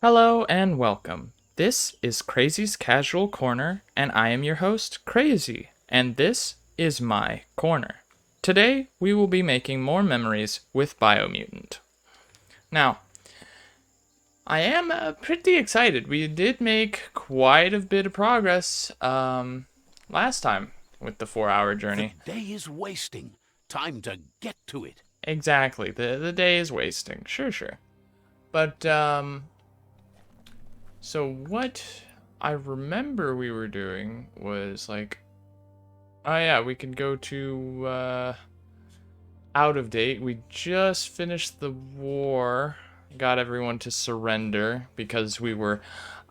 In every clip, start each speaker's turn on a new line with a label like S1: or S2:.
S1: Hello and welcome. This is Crazy's Casual Corner, and I am your host, Crazy, and this is my corner. Today, we will be making more memories with Biomutant. Now, I am pretty excited. We did make quite a bit of progress last time with the 4-hour journey.
S2: The day is wasting. Time to get to it.
S1: Exactly. The day is wasting. Sure. But, so what I remember we were doing was like, oh yeah, we could go to out of date. We just finished the war, got everyone to surrender because we were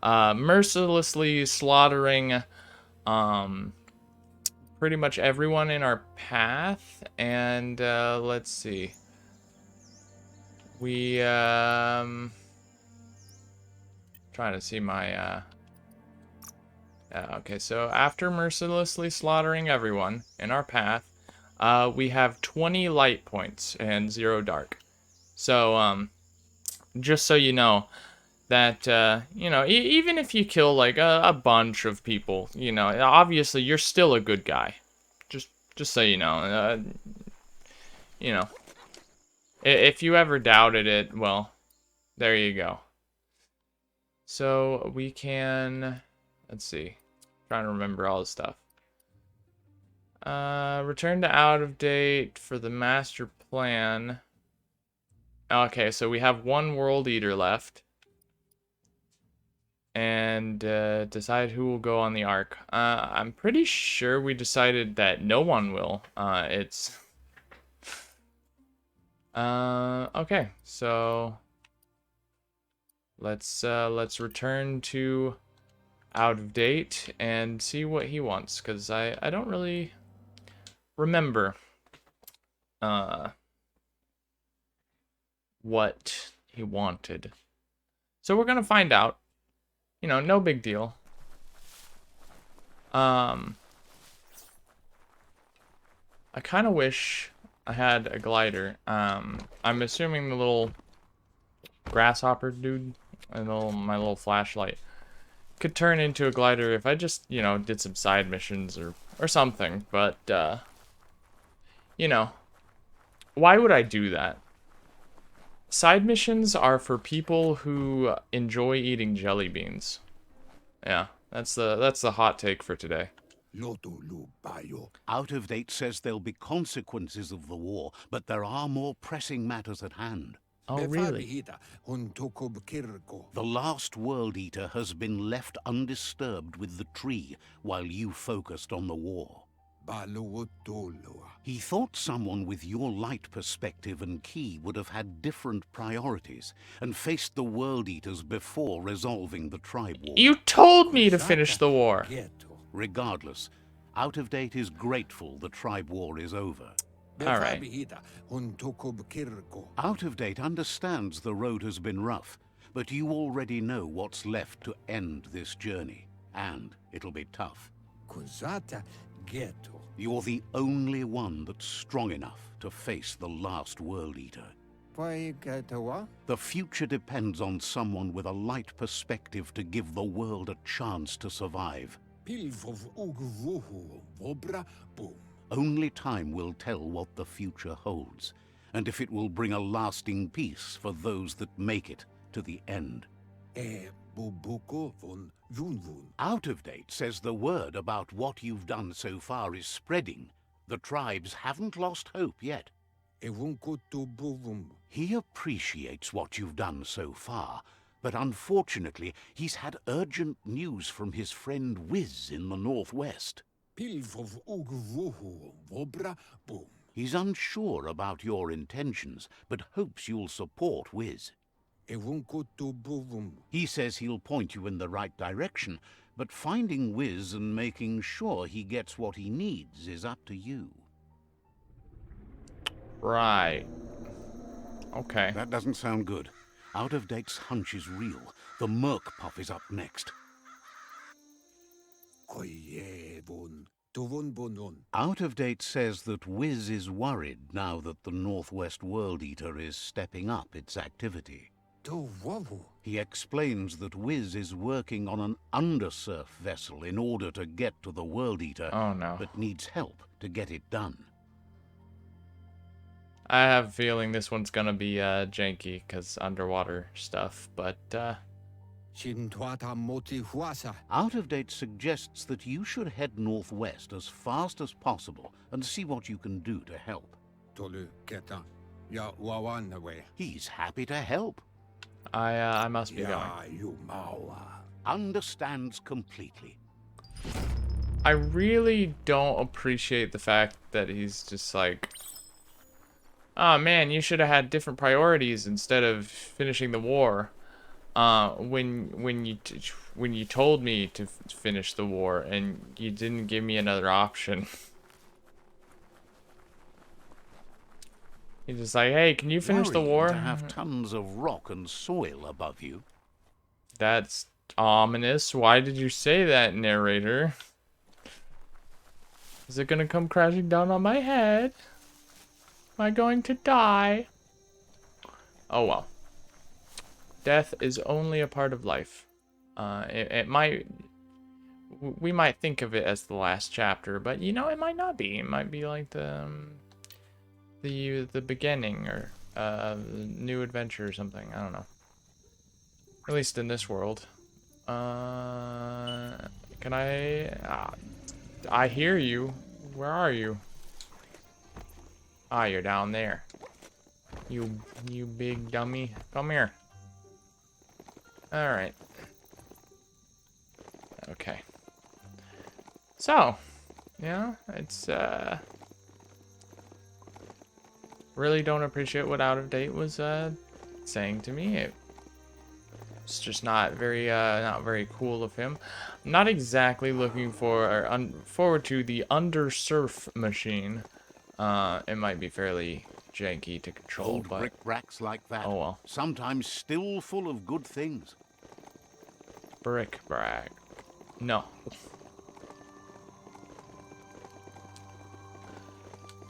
S1: mercilessly slaughtering um, pretty much everyone in our path. And let's see, we trying to see my okay, so after mercilessly slaughtering everyone in our path, we have 20 light points and 0 dark. So, just so you know, that, even if you kill, like, a bunch of people, obviously you're still a good guy. Just so you know. You know, if you ever doubted it, well, there you go. So, we can, let's see, trying to remember all the stuff. Return to out of date for the master plan. Okay, so we have one world eater left. And decide who will go on the ark. I'm pretty sure we decided that no one will. Okay, so let's return to out of date and see what he wants, because I don't really remember what he wanted. So we're gonna find out. No big deal. I kind of wish I had a glider. I'm assuming the little grasshopper dude and my little flashlight could turn into a glider if I just, did some side missions or something. But, why would I do that? Side missions are for people who enjoy eating jelly beans. Yeah, that's the hot take for today.
S2: Out of date says there'll be consequences of the war, but there are more pressing matters at hand.
S1: Oh, really?
S2: The last World Eater has been left undisturbed with the tree while you focused on the war. He thought someone with your light perspective and key would have had different priorities and faced the World Eaters before resolving the tribe war.
S1: You told me to finish the war.
S2: Regardless, Out of Date is grateful the tribe war is over.
S1: All right.
S2: Out of Date understands the road has been rough, but you already know what's left to end this journey, and it'll be tough. You're the only one that's strong enough to face the last World Eater. The future depends on someone with a light perspective to give the world a chance to survive. Only time will tell what the future holds, and if it will bring a lasting peace for those that make it to the end. Out of Date says the word about what you've done so far is spreading. The tribes haven't lost hope yet. He appreciates what you've done so far, but unfortunately, he's had urgent news from his friend Wiz in the northwest. He's unsure about your intentions, but hopes you'll support Wiz. He says he'll point you in the right direction, but finding Wiz and making sure he gets what he needs is up to you.
S1: Right. Okay.
S2: That doesn't sound good. Out of Date's hunch is real. The Merc Puff is up next. Out of Date says that Wiz is worried now that the Northwest World Eater is stepping up its activity. He explains that Wiz is working on an undersurf vessel in order to get to the World Eater,
S1: Oh no.
S2: but needs help to get it done.
S1: I have a feeling this one's gonna be janky because underwater stuff, but
S2: Out of Date suggests that you should head northwest as fast as possible and see what you can do to help. He's happy to help.
S1: I must be going.
S2: Understands completely.
S1: I really don't appreciate the fact that he's just like, oh man, you should have had different priorities instead of finishing the war. When you told me to finish the war and you didn't give me another option. He's just like, hey, can you finish the war?
S2: To have tons of rock and soil above you.
S1: That's ominous. Why did you say that, narrator? Is it gonna come crashing down on my head? Am I going to die? Oh well. Death is only a part of life. It might... We might think of it as the last chapter, but you know, it might not be. It might be like the beginning or new adventure or something. I don't know. At least in this world. Can I... I hear you. Where are you? Ah, you're down there. You big dummy. Come here. Alright. Okay. So, yeah, it's, really don't appreciate what Out of Date was, saying to me. It's just not very cool of him. I'm not exactly looking for, or forward to the undersurf machine. It might be fairly janky to control,
S2: Old
S1: but
S2: brick-bracks like that.
S1: Oh well.
S2: Sometimes still full of good things.
S1: Brick-brack. No.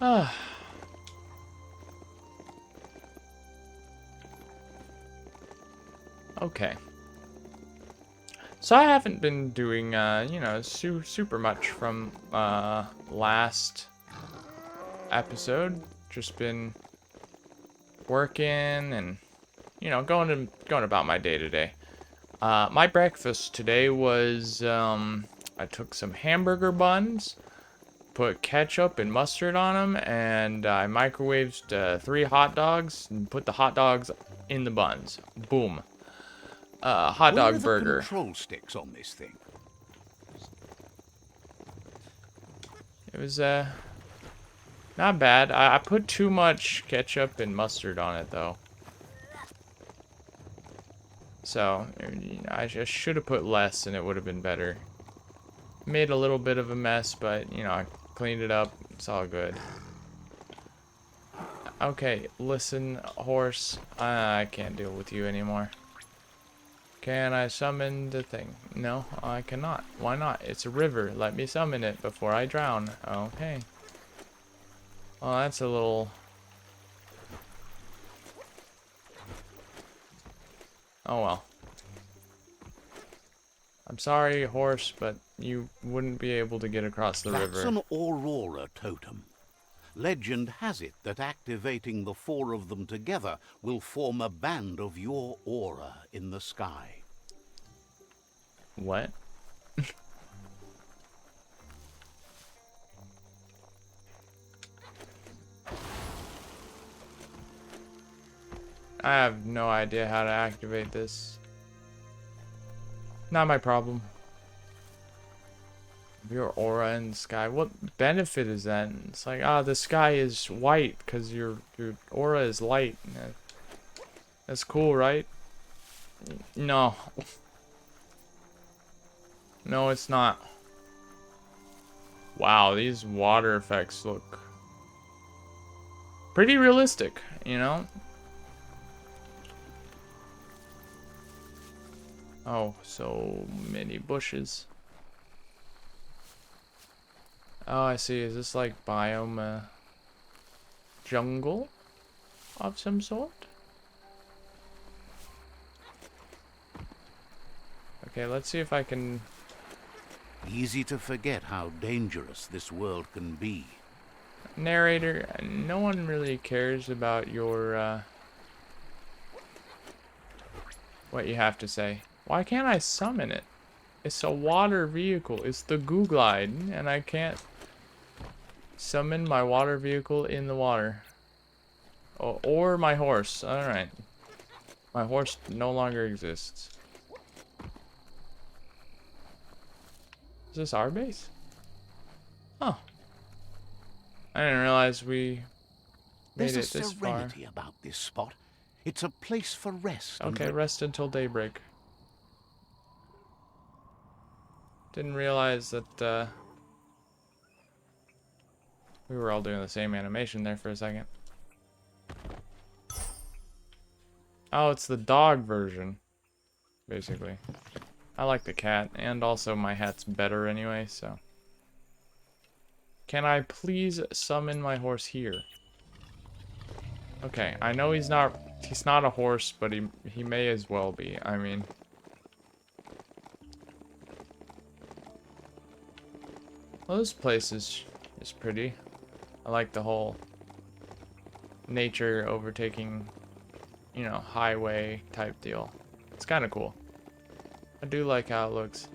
S1: Ah. Okay. So I haven't been doing, you know, super much from, last episode. Just been working and, you know, going about my day to day. My breakfast today was, I took some hamburger buns, put ketchup and mustard on them, and I microwaved 3 hot dogs and put the hot dogs in the buns. Boom. Hot
S2: Where
S1: dog
S2: are the
S1: burger.
S2: control sticks on this thing?
S1: It was, not bad. I put too much ketchup and mustard on it, though. So, I just should have put less and it would have been better. Made a little bit of a mess, but, you know, I cleaned it up. It's all good. Okay, listen, horse. I can't deal with you anymore. Can I summon the thing? No, I cannot. Why not? It's a river. Let me summon it before I drown. Okay. Well, that's a little... Oh well. I'm sorry, horse, but you wouldn't be able to get across the river.
S2: That's an Aurora totem. Legend has it that activating the 4 of them together will form a band of your aura in the sky.
S1: What? I have no idea how to activate this. Not my problem. Your aura in the sky. What benefit is that? It's like, the sky is white because your aura is light. That's cool, right? No. No, it's not. Wow, these water effects look pretty realistic, you know? Oh, so many bushes. Oh, I see. Is this like biome jungle of some sort? Okay, let's see if I can...
S2: Easy to forget how dangerous this world can be.
S1: Narrator, no one really cares about your, what you have to say. Why can't I summon it? It's a water vehicle. It's the Goo Glide, and I can't summon my water vehicle in the water. Oh, or my horse. Alright. My horse no longer exists. Is this our base? Oh. I didn't realize we made
S2: There's
S1: it
S2: a
S1: this far.
S2: serenity about this spot. It's a place for rest.
S1: Okay, rest until daybreak. Didn't realize that, we were all doing the same animation there for a second. Oh, it's the dog version, basically. I like the cat, and also my hat's better anyway, so. Can I please summon my horse here? Okay, I know he's not a horse, but he may as well be. I mean, well, this place is pretty. I like the whole nature overtaking, you know, highway type deal. It's kind of cool. I do like how it looks.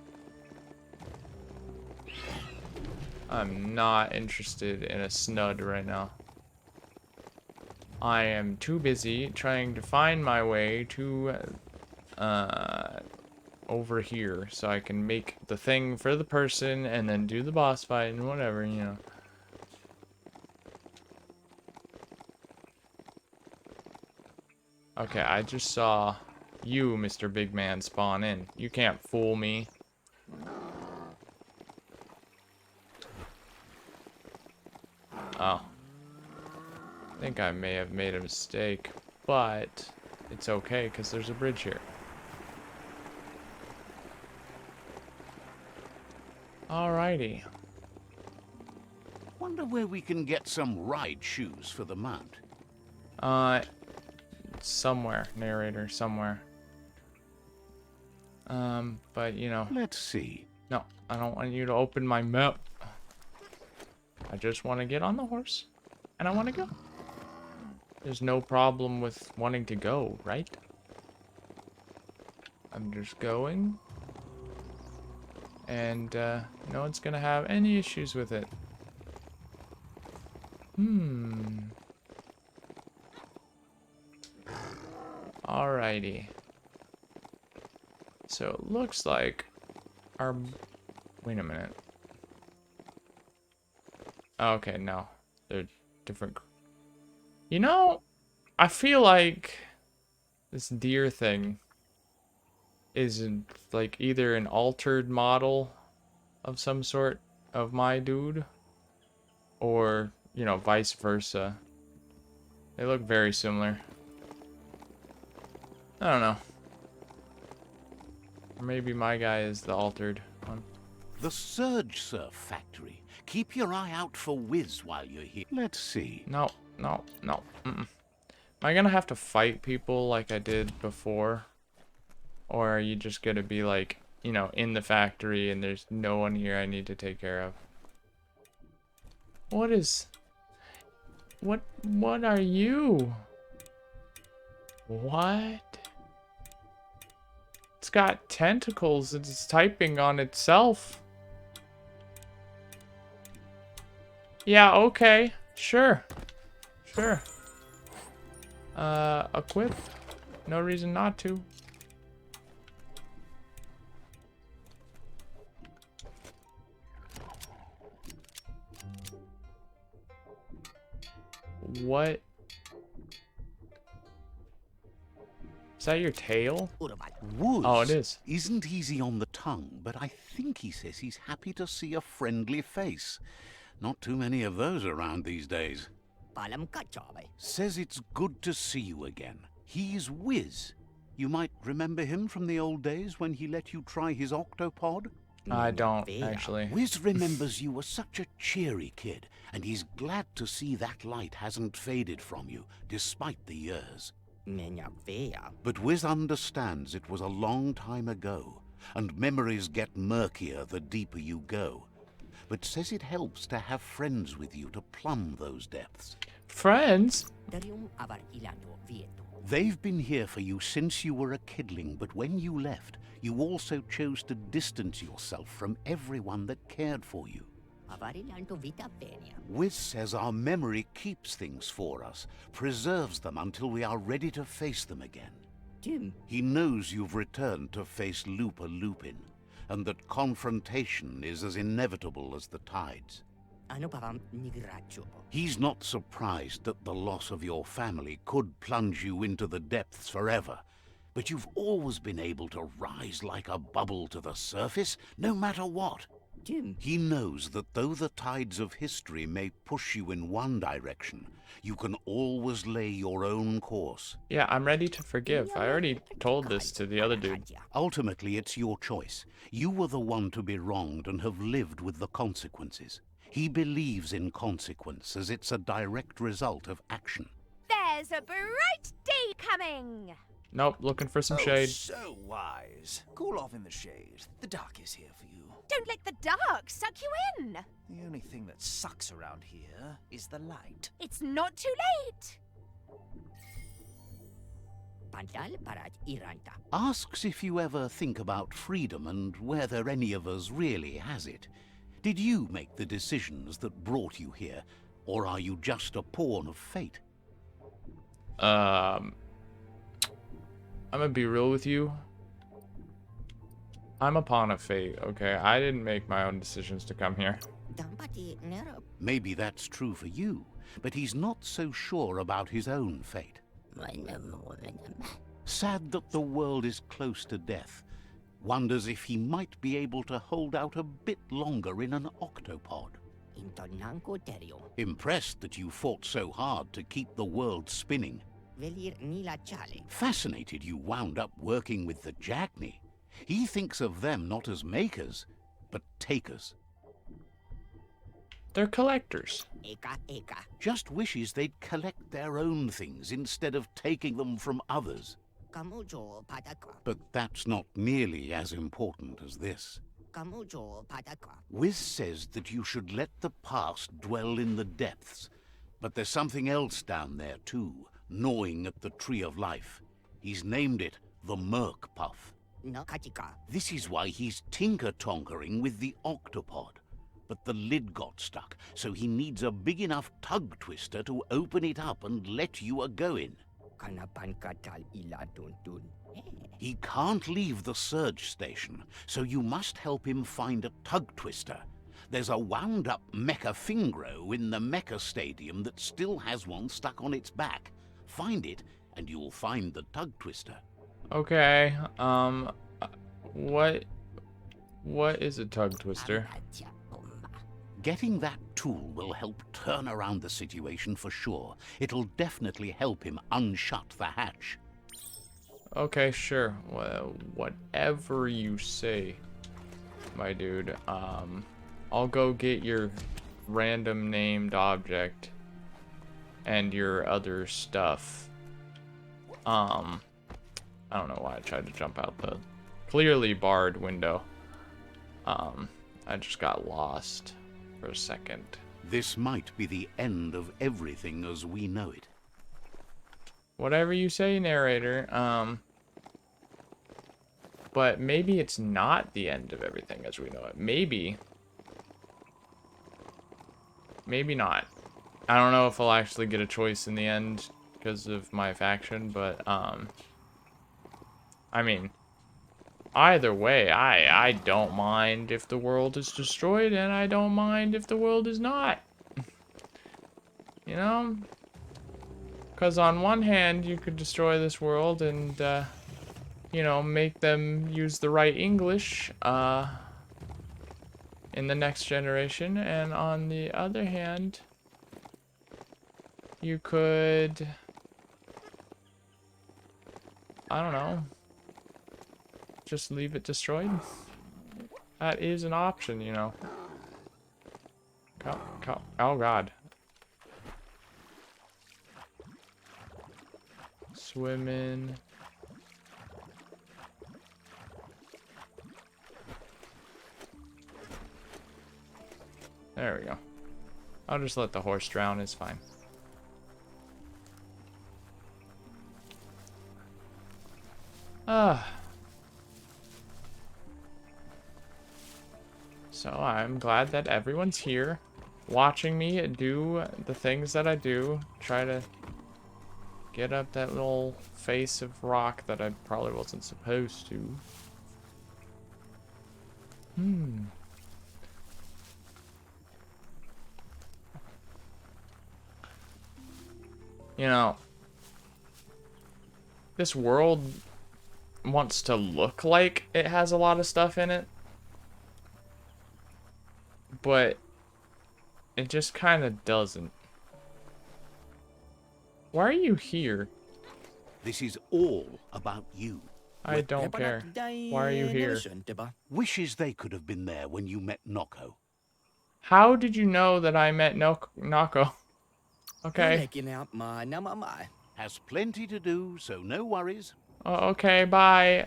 S1: I'm not interested in a snud right now. I am too busy trying to find my way to over here so I can make the thing for the person and then do the boss fight and whatever, you know. Okay, I just saw you, Mr. Big Man, spawn in. You can't fool me. Oh. I think I may have made a mistake, but it's okay because there's a bridge here. Alrighty.
S2: Wonder where we can get some ride shoes for the mount.
S1: Somewhere, narrator, somewhere. But you know.
S2: Let's see.
S1: No, I don't want you to open my map. I just want to get on the horse, and I want to go. There's no problem with wanting to go, right? I'm just going. And, no one's gonna have any issues with it. Alrighty. So it looks like our... Wait a minute. Okay, no. They're different. You know, I feel like this deer thing is like either an altered model of some sort of my dude, or, you know, vice versa. They look very similar. I don't know. Or maybe my guy is the altered one.
S2: The Surge Surf Factory. Keep your eye out for Wiz while you're here. Let's see.
S1: No, no, no. Am I gonna have to fight people like I did before? Or are you just gonna be like, you know, in the factory and there's no one here I need to take care of? What is... What are you? What? It's got tentacles. It's typing on itself. Yeah, okay. Sure. Sure. Equip. No reason not to. What? Is that your tail?
S2: Woods
S1: Oh, it is.
S2: Isn't easy on the tongue, but I think he says he's happy to see a friendly face. Not too many of those around these days. Says it's good to see you again. He's Wiz. You might remember him from the old days when he let you try his octopod?
S1: I don't, actually.
S2: Wiz remembers you were such a cheery kid, and he's glad to see that light hasn't faded from you, despite the years. But Wiz understands it was a long time ago, and memories get murkier the deeper you go, but says it helps to have friends with you to plumb those depths.
S1: Friends?
S2: They've been here for you since you were a kidling, but when you left, you also chose to distance yourself from everyone that cared for you. Wiz says our memory keeps things for us, preserves them until we are ready to face them again. He knows you've returned to face Lupa Lupin, and that confrontation is as inevitable as the tides. He's not surprised that the loss of your family could plunge you into the depths forever, but you've always been able to rise like a bubble to the surface, no matter what. He knows that though the tides of history may push you in one direction, you can always lay your own course.
S1: Yeah, I'm ready to forgive. I already told this to the other dude.
S2: Ultimately, it's your choice. You were the one to be wronged and have lived with the consequences. He believes in consequence as it's a direct result of action.
S3: There's a bright day coming!
S1: Nope, looking for some shade.
S4: So wise. Cool off in the shade. The dark is here for you.
S3: Don't let the dark suck you in!
S4: The only thing that sucks around here is the light.
S3: It's not too late!
S2: Asks if you ever think about freedom and whether any of us really has it. Did you make the decisions that brought you here, or are you just a pawn of fate?
S1: I'm gonna be real with you. I'm a pawn of fate, okay? I didn't make my own decisions to come here.
S2: Maybe that's true for you, but he's not so sure about his own fate. Sad that the world is close to death. Wonders if he might be able to hold out a bit longer in an octopod. Impressed that you fought so hard to keep the world spinning. Fascinated you wound up working with the Jagni. He thinks of them not as makers, but takers.
S1: They're collectors.
S2: Just wishes they'd collect their own things instead of taking them from others. But that's not nearly as important as this. Wiz says that you should let the past dwell in the depths, but there's something else down there too, gnawing at the Tree of Life. He's named it the Merc Puff. This is why he's tinker-tonkering with the octopod. But the lid got stuck, so he needs a big enough tug twister to open it up and let you a-goin'. He can't leave the surge station, so you must help him find a tug twister. There's a wound-up mecha fingro in the mecha stadium that still has one stuck on its back. Find it, and you'll find the tug twister.
S1: Okay, what is a tug twister?
S2: Getting that tool will help turn around the situation for sure. It'll definitely help him unshut the hatch.
S1: Okay, sure. Well, whatever you say, my dude. I'll go get your random named object and your other stuff. I don't know why I tried to jump out the clearly barred window. I just got lost for a second.
S2: This might be the end of everything as we know it.
S1: Whatever you say, narrator. But maybe it's not the end of everything as we know it. Maybe not. I don't know if I'll actually get a choice in the end because of my faction, but I mean, either way, I don't mind if the world is destroyed, and I don't mind if the world is not. You know? Because on one hand, you could destroy this world and, you know, make them use the right English, in the next generation, and on the other hand, you could, I don't know, just leave it destroyed. That is an option, you know. Oh god. Swimming. There we go. I'll just let the horse drown, it's fine. So I'm glad that everyone's here, watching me do the things that I do. Try to get up that little face of rock that I probably wasn't supposed to. You know, this world wants to look like it has a lot of stuff in it, but it just kind of doesn't. Why are you here?
S2: This is all about you.
S1: I don't care. Why are you here?
S2: Wishes they could have been there when you met Noko.
S1: How did you know that I met Nako? Okay.
S2: Has plenty to do, so no worries.
S1: Oh, okay, bye,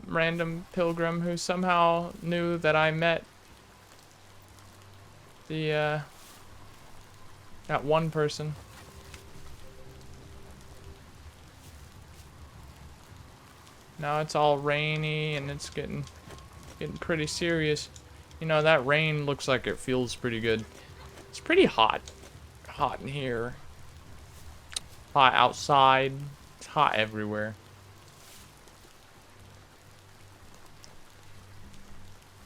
S1: random pilgrim who somehow knew that I met the, that one person. Now it's all rainy and it's getting pretty serious. You know, that rain looks like it feels pretty good. It's pretty hot. Hot in here. Hot outside. It's hot everywhere.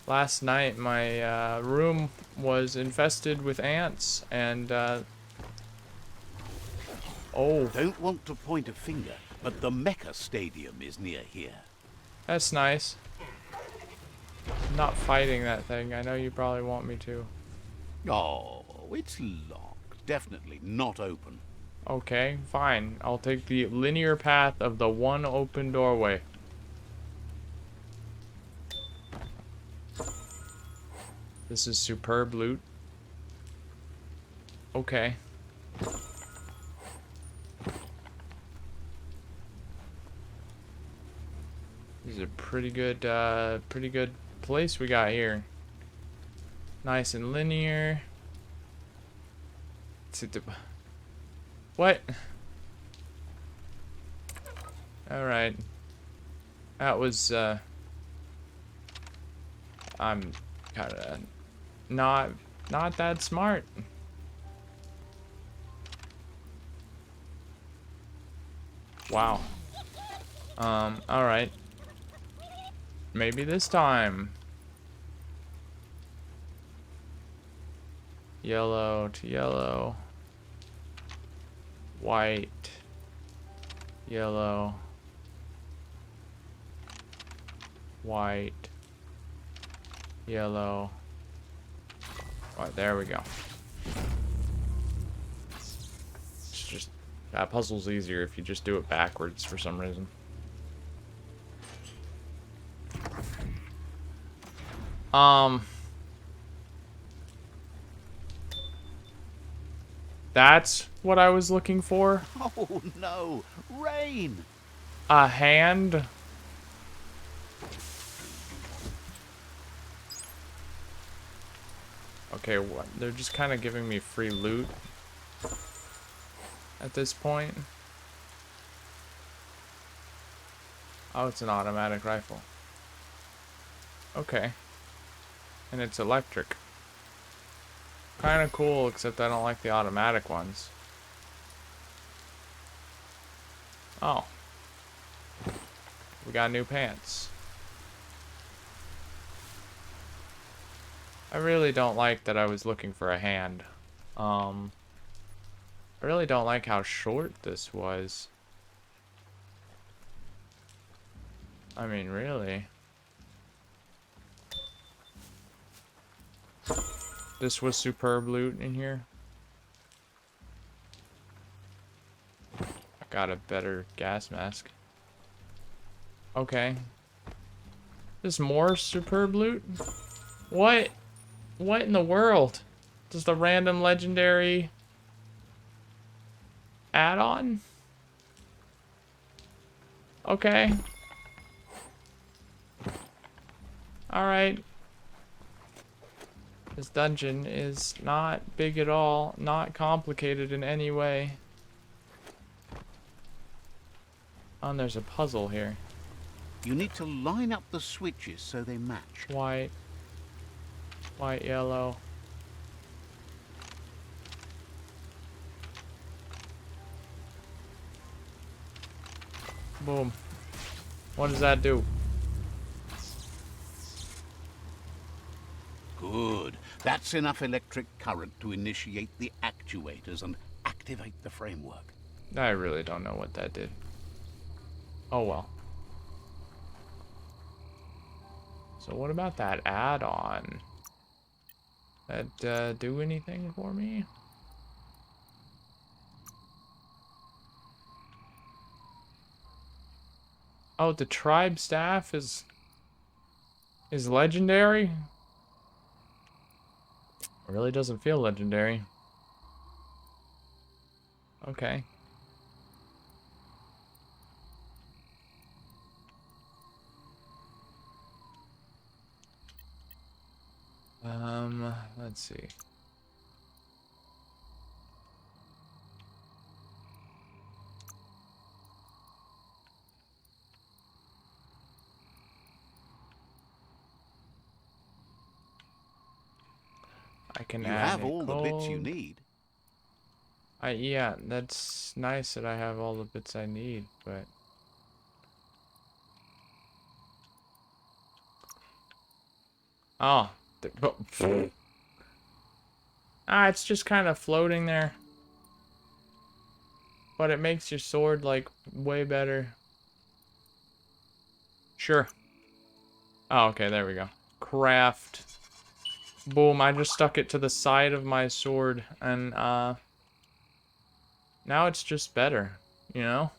S1: Last night, my room was infested with ants, and oh,
S2: Don't want to point a finger, but the Mecha Stadium is near here.
S1: that's nice. I'm not fighting that thing. I know you probably want me to.
S2: Oh, it's locked. Definitely not open.
S1: Okay, fine. I'll take the linear path of the one open doorway. This is superb loot. Okay. This is a pretty good place we got here. Nice and linear. What? Alright. That was, I'm kinda not that smart. Wow. Alright. Maybe this time. Yellow to yellow. White. Yellow. White. Yellow. Oh, there we go. It's just, that puzzle's easier if you just do it backwards for some reason. That's what I was looking for.
S2: Oh no, rain!
S1: A hand. Okay, what? They're just kind of giving me free loot at this point. Oh, it's an automatic rifle. Okay. And it's electric. Kind of cool, except I don't like the automatic ones. Oh. We got new pants. I really don't like that I was looking for a hand. I really don't like how short this was. I mean, really. This was superb loot in here. I got a better gas mask. Okay. There's more superb loot? What? What in the world? Just a random legendary add-on? Okay. Alright. This dungeon is not big at all, not complicated in any way. Oh, and there's a puzzle here.
S2: You need to line up the switches so they match.
S1: White, white, yellow. Boom. What does that do?
S2: Good. That's enough electric current to initiate the actuators and activate the framework.
S1: I really don't know what that did. Oh well. So what about that add-on? That do anything for me? Oh, the tribe staff is legendary? It really doesn't feel legendary. Okay. Let's see. I can
S2: You
S1: add
S2: have all the bits you
S1: Nicole.
S2: need.
S1: I can
S2: You
S1: add
S2: have all the bits you
S1: Nicole.
S2: need.
S1: Yeah, that's nice that I have all the bits I need, but oh, it's just kind of floating there, but it makes your sword like way better. Sure. Oh, okay, there we go. Craft. Boom, I just stuck it to the side of my sword, and now it's just better, you know?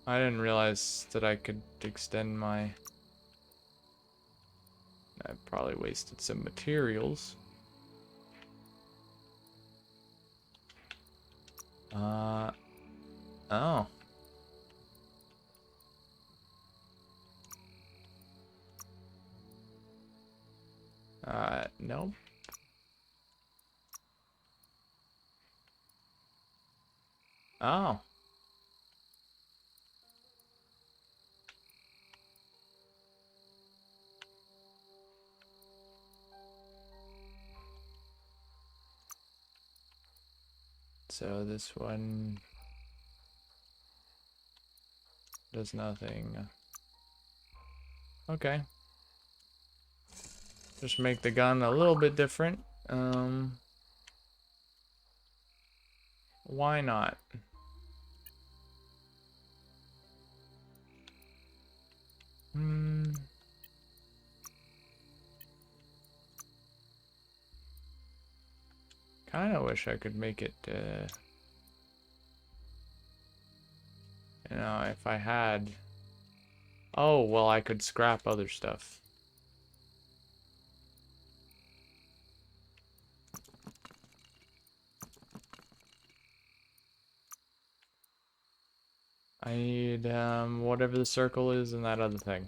S1: I didn't realize that I could extend my... I probably wasted some materials. Oh. Nope. Oh. So this one does nothing. Okay. Just make the gun a little bit different. Why not? Hmm. Kind of wish I could make it, you know, if I had... Oh, well, I could scrap other stuff. I need, whatever the circle is and that other thing.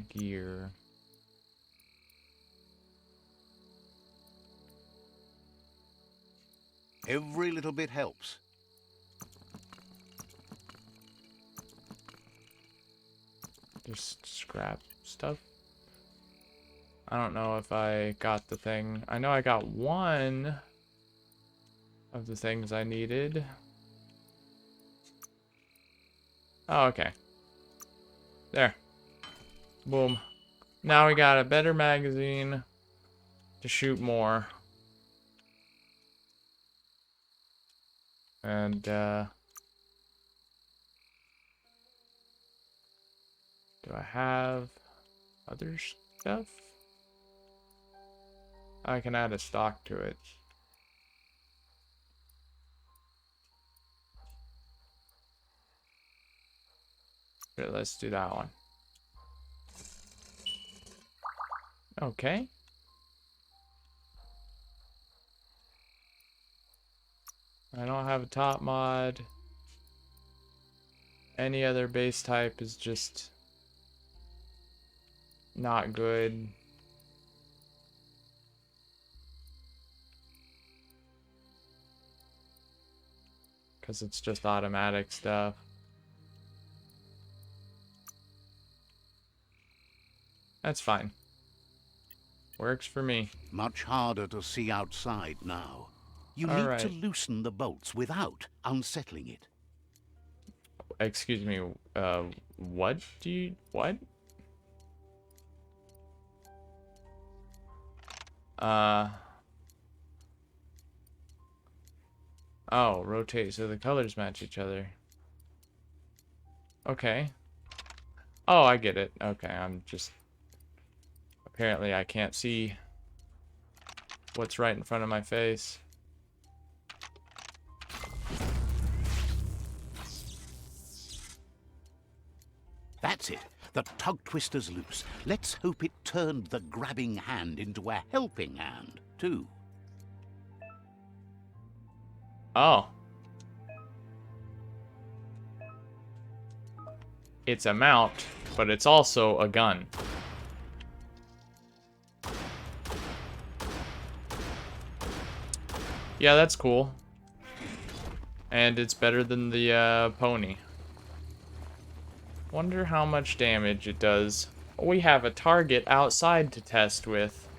S1: Gear.
S2: Every little bit helps.
S1: Just scrap stuff. I don't know if I got the thing. I know I got one of the things I needed. Oh, okay. There. Boom. Now we got a better magazine to shoot more. And, do I have other stuff? I can add a stock to it. Here, let's do that one. Okay. I don't have a top mod. Any other base type is just not good. Because it's just automatic stuff. That's fine. Works for me.
S2: Much harder to see outside now. You
S1: All
S2: need
S1: right.
S2: to loosen the bolts without unsettling it.
S1: Excuse me, what do you, what? Oh, rotate so the colors match each other. Okay. Oh, I get it. Okay, I'm just... Apparently I can't see what's right in front of my face.
S2: That's it. The tug twister's loose. Let's hope it turned the grabbing hand into a helping hand, too.
S1: Oh. It's a mount, but it's also a gun. Yeah, that's cool. And it's better than the pony. Wonder how much damage it does. We have a target outside to test with.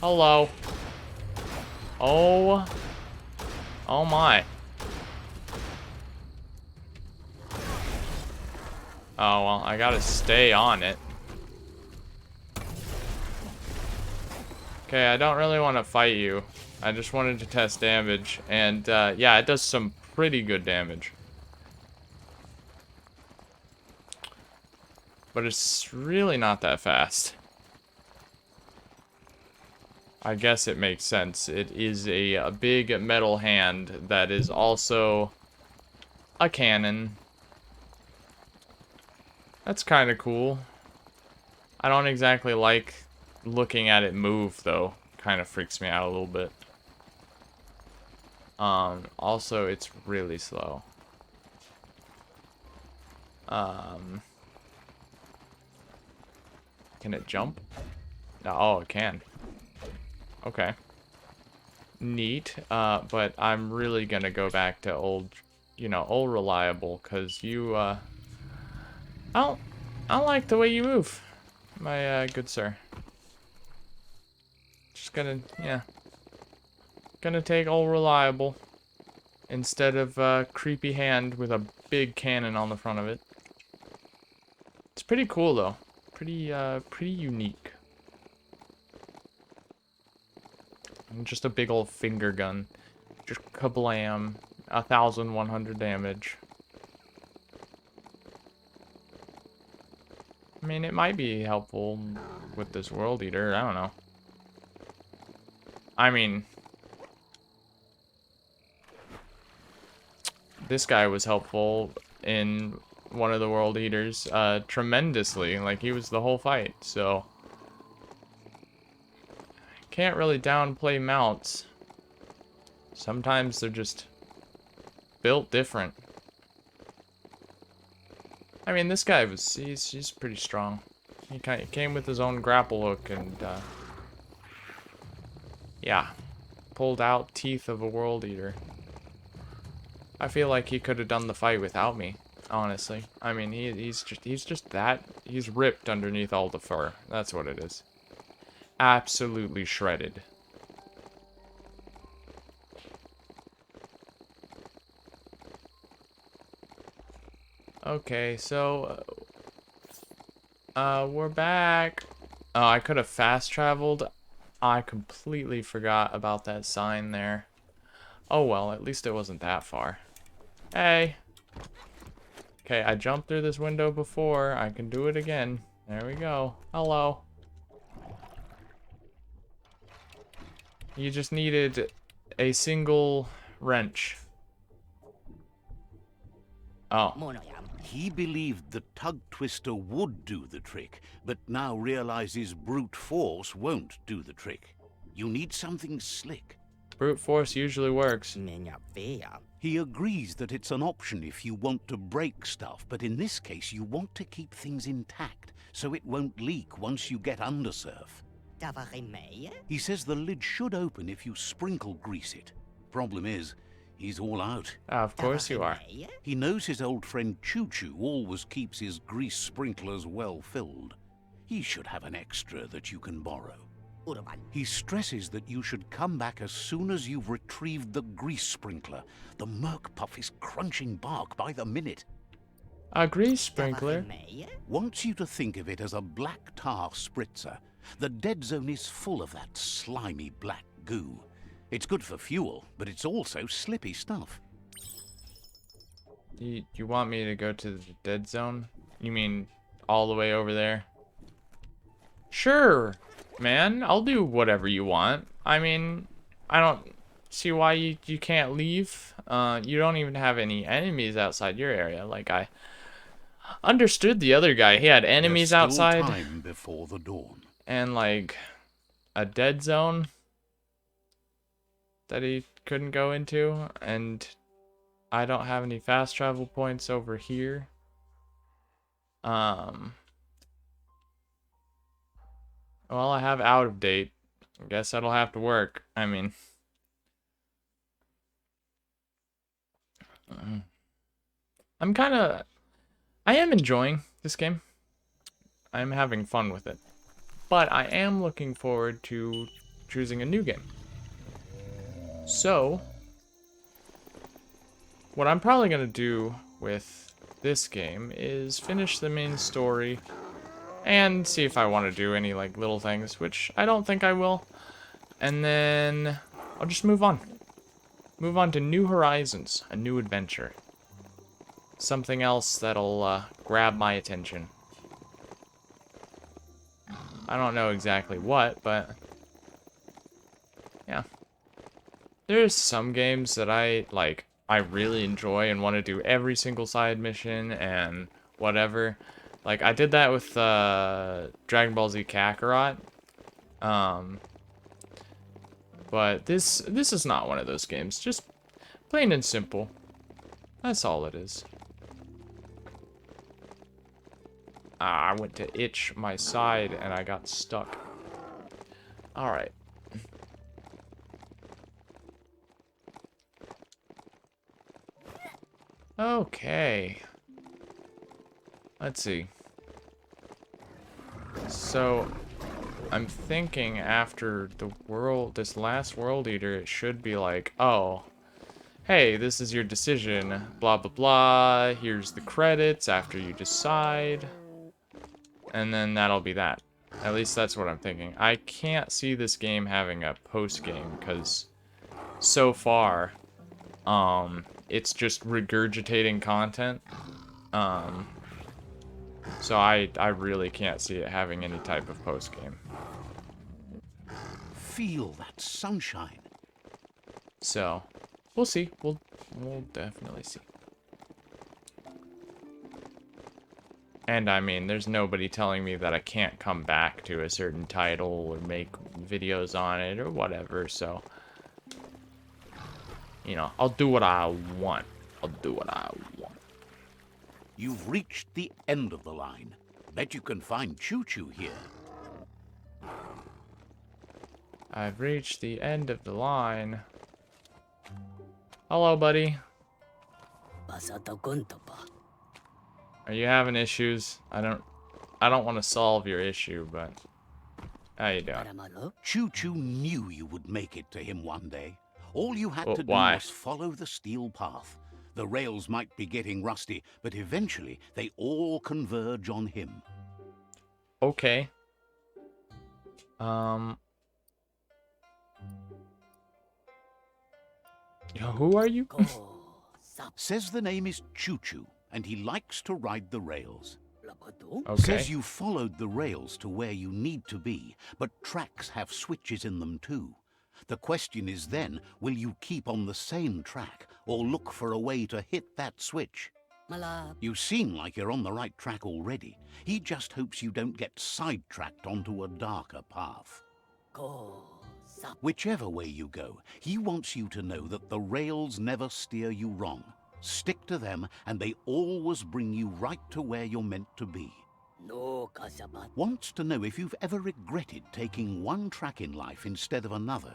S1: Hello. Oh. Oh my. Oh, well, I gotta stay on it. Okay, I don't really want to fight you. I just wanted to test damage. And, yeah, it does some pretty good damage. But it's really not that fast. I guess it makes sense. It is a big metal hand that is also a cannon. That's kind of cool. I don't exactly like looking at it move, though. Kind of freaks me out a little bit. Also, it's really slow. Can it jump? Oh, it can. Okay. Neat. But I'm really gonna go back to old, old reliable, because you, I don't like the way you move, my, good sir. Just gonna, yeah. Gonna take old reliable instead of creepy hand with a big cannon on the front of it. It's pretty cool, though. Pretty unique. And just a big old finger gun. Just kablam. 1,100 damage. I mean, it might be helpful with this World Eater. I don't know. I mean, this guy was helpful in one of the World Eaters tremendously. Like, he was the whole fight, so... Can't really downplay mounts. Sometimes they're just built different. I mean, this guy was, he's pretty strong. He came with his own grapple hook and, yeah. Pulled out teeth of a World Eater. I feel like he could have done the fight without me, honestly. I mean, he's just that, he's ripped underneath all the fur. That's what it is. Absolutely shredded. Okay, so we're back. Oh, I could have fast traveled. I completely forgot about that sign there. Oh well, at least it wasn't that far. Hey. Okay, I jumped through this window before. I can do it again. There we go. Hello. You just needed a single wrench. Oh.
S2: He believed the tug twister would do the trick, but now realizes brute force won't do the trick. You need something slick.
S1: Brute force usually works.
S2: He agrees that it's an option if you want to break stuff, but in this case you want to keep things intact so it won't leak once you get undersurf. He says the lid should open if you sprinkle grease it. Problem is, he's all out.
S1: Of course you are.
S2: He knows his old friend Choo Choo always keeps his grease sprinklers well filled. He should have an extra that you can borrow. He stresses that you should come back as soon as you've retrieved the grease sprinkler. The Merc Puff is crunching bark by the minute.
S1: A grease sprinkler?
S2: Wants you to think of it as a black tar spritzer. The dead zone is full of that slimy black goo. It's good for fuel, but it's also slippy stuff.
S1: You want me to go to the dead zone? You mean all the way over there? Sure, man. I'll do whatever you want. I mean, I don't see why you can't leave. You don't even have any enemies outside your area. Like, I understood the other guy. He had enemies
S2: There's still
S1: outside.
S2: time before the dawn.
S1: And, like, a dead zone that he couldn't go into. And I don't have any fast travel points over here. Well, I have out of date. I guess that'll have to work. I mean, I am enjoying this game. I'm having fun with it. But I am looking forward to choosing a new game. So, what I'm probably going to do with this game is finish the main story and see if I want to do any like little things, which I don't think I will. And then I'll just move on. Move on to new horizons, a new adventure. Something else that'll grab my attention. I don't know exactly what, but yeah. There's some games that I really enjoy and want to do every single side mission and whatever. Like, I did that with Dragon Ball Z Kakarot. But this is not one of those games. Just plain and simple. That's all it is. I went to itch my side and I got stuck. Alright. Okay. Let's see. So, I'm thinking after this last World Eater, it should be like, oh, hey, this is your decision, blah, blah, blah, here's the credits after you decide, and then that'll be that. At least that's what I'm thinking. I can't see this game having a post-game, because so far, it's just regurgitating content. So I really can't see it having any type of post-game.
S2: Feel that sunshine.
S1: So, we'll see. We'll definitely see. And I mean, there's nobody telling me that I can't come back to a certain title or make videos on it or whatever, so you know, I'll do what I want. I'll do what I want.
S2: You've reached the end of the line. Bet you can find Choo Choo here.
S1: I've reached the end of the line. Hello, buddy. Are you having issues? I don't want to solve your issue, but how you doing?
S2: Choo Choo knew you would make it to him one day. All you had to do
S1: why?
S2: was follow the steel path. The rails might be getting rusty, but eventually they all converge on him.
S1: Okay. Who are you?
S2: Says the name is Choo Choo, and he likes to ride the rails.
S1: Okay.
S2: Says you followed the rails to where you need to be, but tracks have switches in them too. The question is then, will you keep on the same track, or look for a way to hit that switch? You seem like you're on the right track already. He just hopes you don't get sidetracked onto a darker path. Whichever way you go, he wants you to know that the rails never steer you wrong. Stick to them, and they always bring you right to where you're meant to be. Wants to know if you've ever regretted taking one track in life instead of another.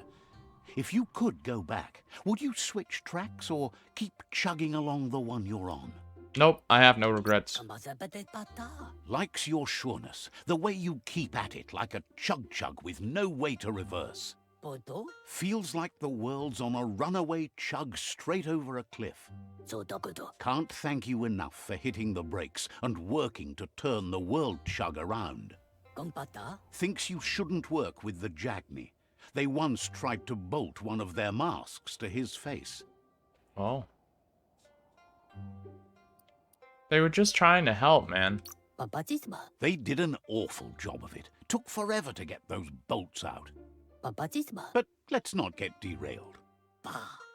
S2: If you could go back, would you switch tracks or keep chugging along the one you're on?
S1: Nope, I have no regrets.
S2: Likes your sureness, the way you keep at it like a chug-chug with no way to reverse. Feels like the world's on a runaway chug straight over a cliff. Can't thank you enough for hitting the brakes and working to turn the world chug around. Thinks you shouldn't work with the Jagni. They once tried to bolt one of their masks to his face.
S1: Oh. They were just trying to help, man.
S2: They did an awful job of it. Took forever to get those bolts out. But let's not get derailed.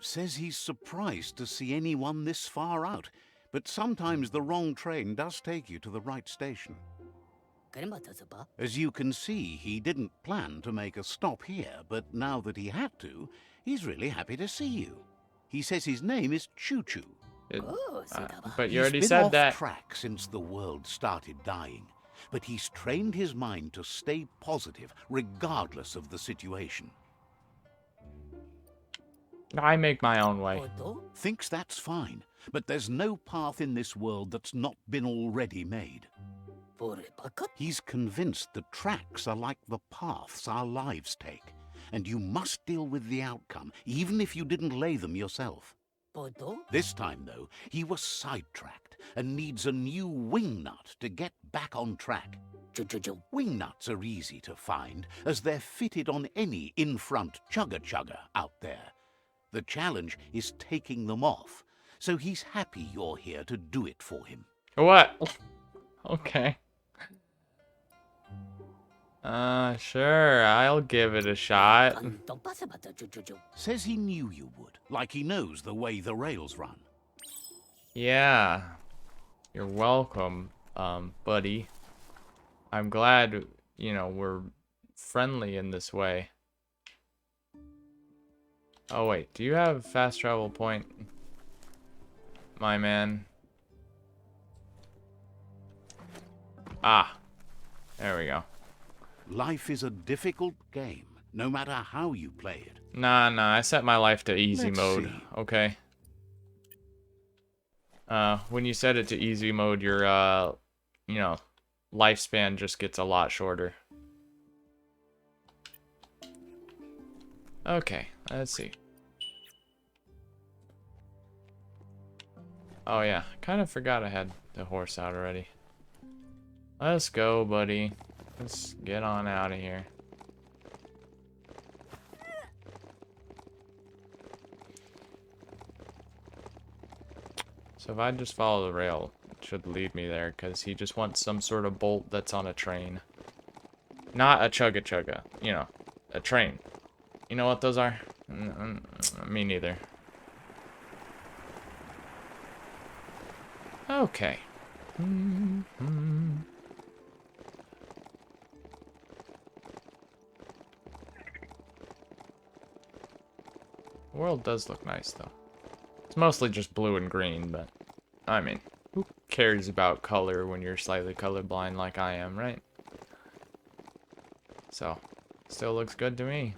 S2: Says he's surprised to see anyone this far out, but sometimes the wrong train does take you to the right station. As you can see, he didn't plan to make a stop here, but now that he had to, he's really happy to see you. He says his name is Choo Choo.
S1: But you already
S2: He's
S1: said
S2: been off
S1: that.
S2: track since the world started dying, but he's trained his mind to stay positive regardless of the situation.
S1: I make my own way.
S2: Thinks that's fine, but there's no path in this world that's not been already made. He's convinced the tracks are like the paths our lives take, and you must deal with the outcome, even if you didn't lay them yourself. This time, though, he was sidetracked and needs a new wing nut to get back on track. Wing nuts are easy to find, as they're fitted on any in-front chugger-chugger out there. The challenge is taking them off, so he's happy you're here to do it for him.
S1: What? Okay. Sure, I'll give it a shot.
S2: Says he knew you would, like he knows the way the rails run.
S1: Yeah. You're welcome, buddy. I'm glad, we're friendly in this way. Oh, wait. Do you have fast travel point? My man. Ah. There we go.
S2: Life is a difficult game, no matter how you play it.
S1: Nah, I set my life to easy
S2: Let's
S1: mode.
S2: see.
S1: Okay. When you set it to easy mode, your, lifespan just gets a lot shorter. Okay, let's see. Oh yeah, kind of forgot I had the horse out already. Let's go, buddy. Let's get on out of here. So if I just follow the rail, it should lead me there, because he just wants some sort of bolt that's on a train. Not a chugga-chugga, a train. You know what those are? Me neither. Okay. The world does look nice, though. It's mostly just blue and green, but, I mean, who cares about color when you're slightly colorblind like I am, right? So, still looks good to me.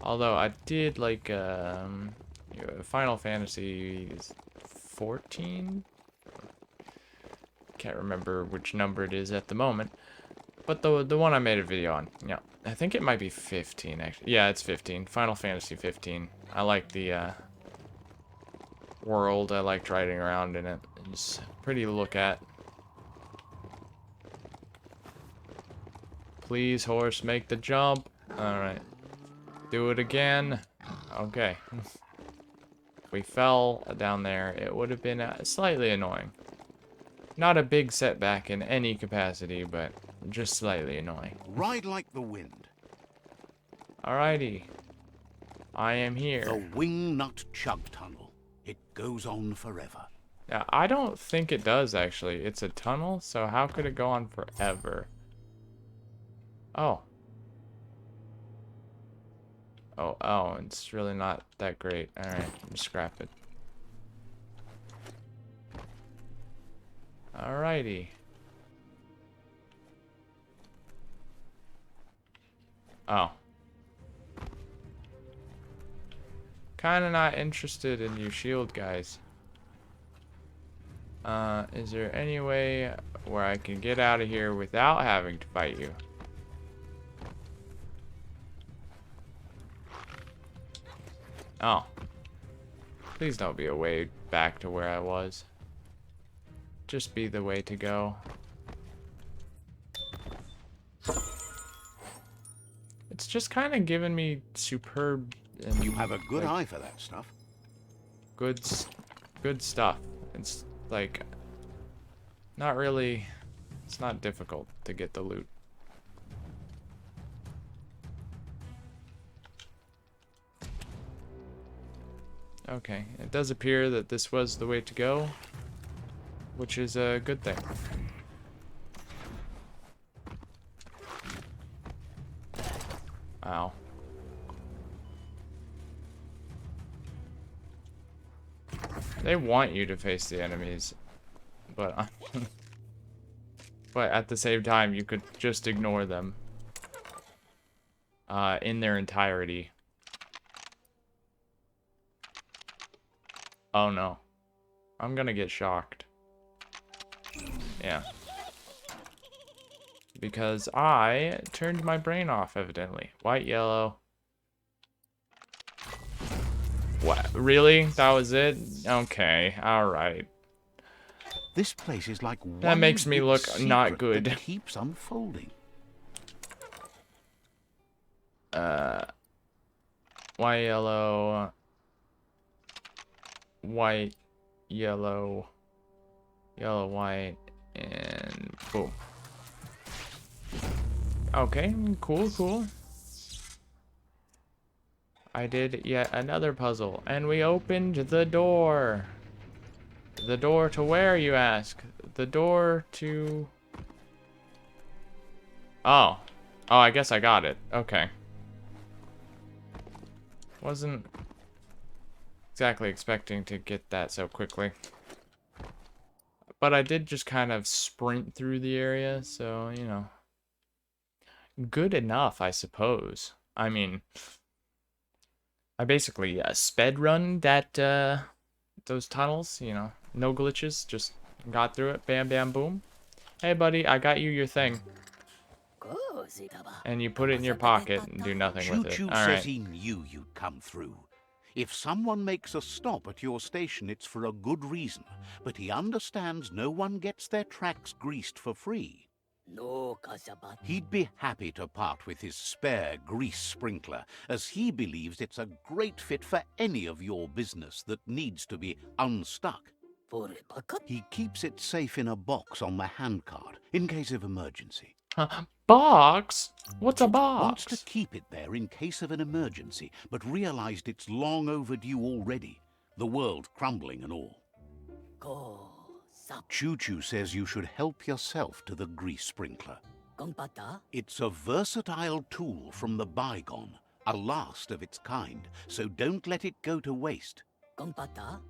S1: Although, I did like, Final Fantasy 14? Can't remember which number it is at the moment. But the one I made a video on, yeah. I think it might be 15, actually. Yeah, it's 15. Final Fantasy 15. I like the, world. I liked riding around in it. It's pretty to look at. Please, horse, make the jump. Alright. Do it again. Okay. If we fell down there, it would have been slightly annoying. Not a big setback in any capacity, but just slightly annoying.
S2: Ride like the wind.
S1: Alrighty. I am here.
S2: The Wing Nut Chug Tunnel. It goes on forever.
S1: Yeah, I don't think it does, actually. It's a tunnel, so how could it go on forever? Oh. Oh, it's really not that great. Alright, just scrap it. Alrighty. Oh. Kinda not interested in you shield guys. Is there any way where I can get out of here without having to fight you? Oh. Please don't be a way back to where I was. Just be the way to go. It's just kind of giving me superb and
S2: You have a good
S1: like,
S2: eye for that stuff.
S1: good stuff. It's like not really. It's not difficult to get the loot. Okay, it does appear that this was the way to go, which is a good thing. Ow. They want you to face the enemies, but but at the same time, you could just ignore them in their entirety. Oh no. I'm gonna get shocked. Yeah. Because I turned my brain off, evidently. White, yellow. What? Really? That was it? Okay, alright.
S2: This place is like
S1: That
S2: one
S1: makes me
S2: big
S1: look not
S2: secret
S1: good.
S2: that keeps unfolding.
S1: White, yellow. White, yellow. Yellow, white, and boom. Okay, cool. I did yet another puzzle, and we opened the door. The door to where, you ask? The door to... Oh. Oh, I guess I got it. Okay. Wasn't exactly expecting to get that so quickly. But I did just kind of sprint through the area, so, you know. Good enough, I suppose. I mean, I basically sped run that, those tunnels, you know. No glitches, just got through it. Bam, bam, boom. Hey, buddy, I got you your thing. And you put it in your pocket and do nothing with it.
S2: Choo-Choo says
S1: Alright.
S2: he knew you'd come through. If someone makes a stop at your station, it's for a good reason. But he understands no one gets their tracks greased for free. He'd be happy to part with his spare grease sprinkler, as he believes it's a great fit for any of your business that needs to be unstuck. He keeps it safe in a box on the handcart, in case of emergency.
S1: Box? What's a
S2: Wants to
S1: box?
S2: keep it there in case of an emergency, but realized it's long overdue already. The world crumbling and all. Choo-Choo says you should help yourself to the grease sprinkler. It's a versatile tool from the bygone, a last of its kind, so don't let it go to waste.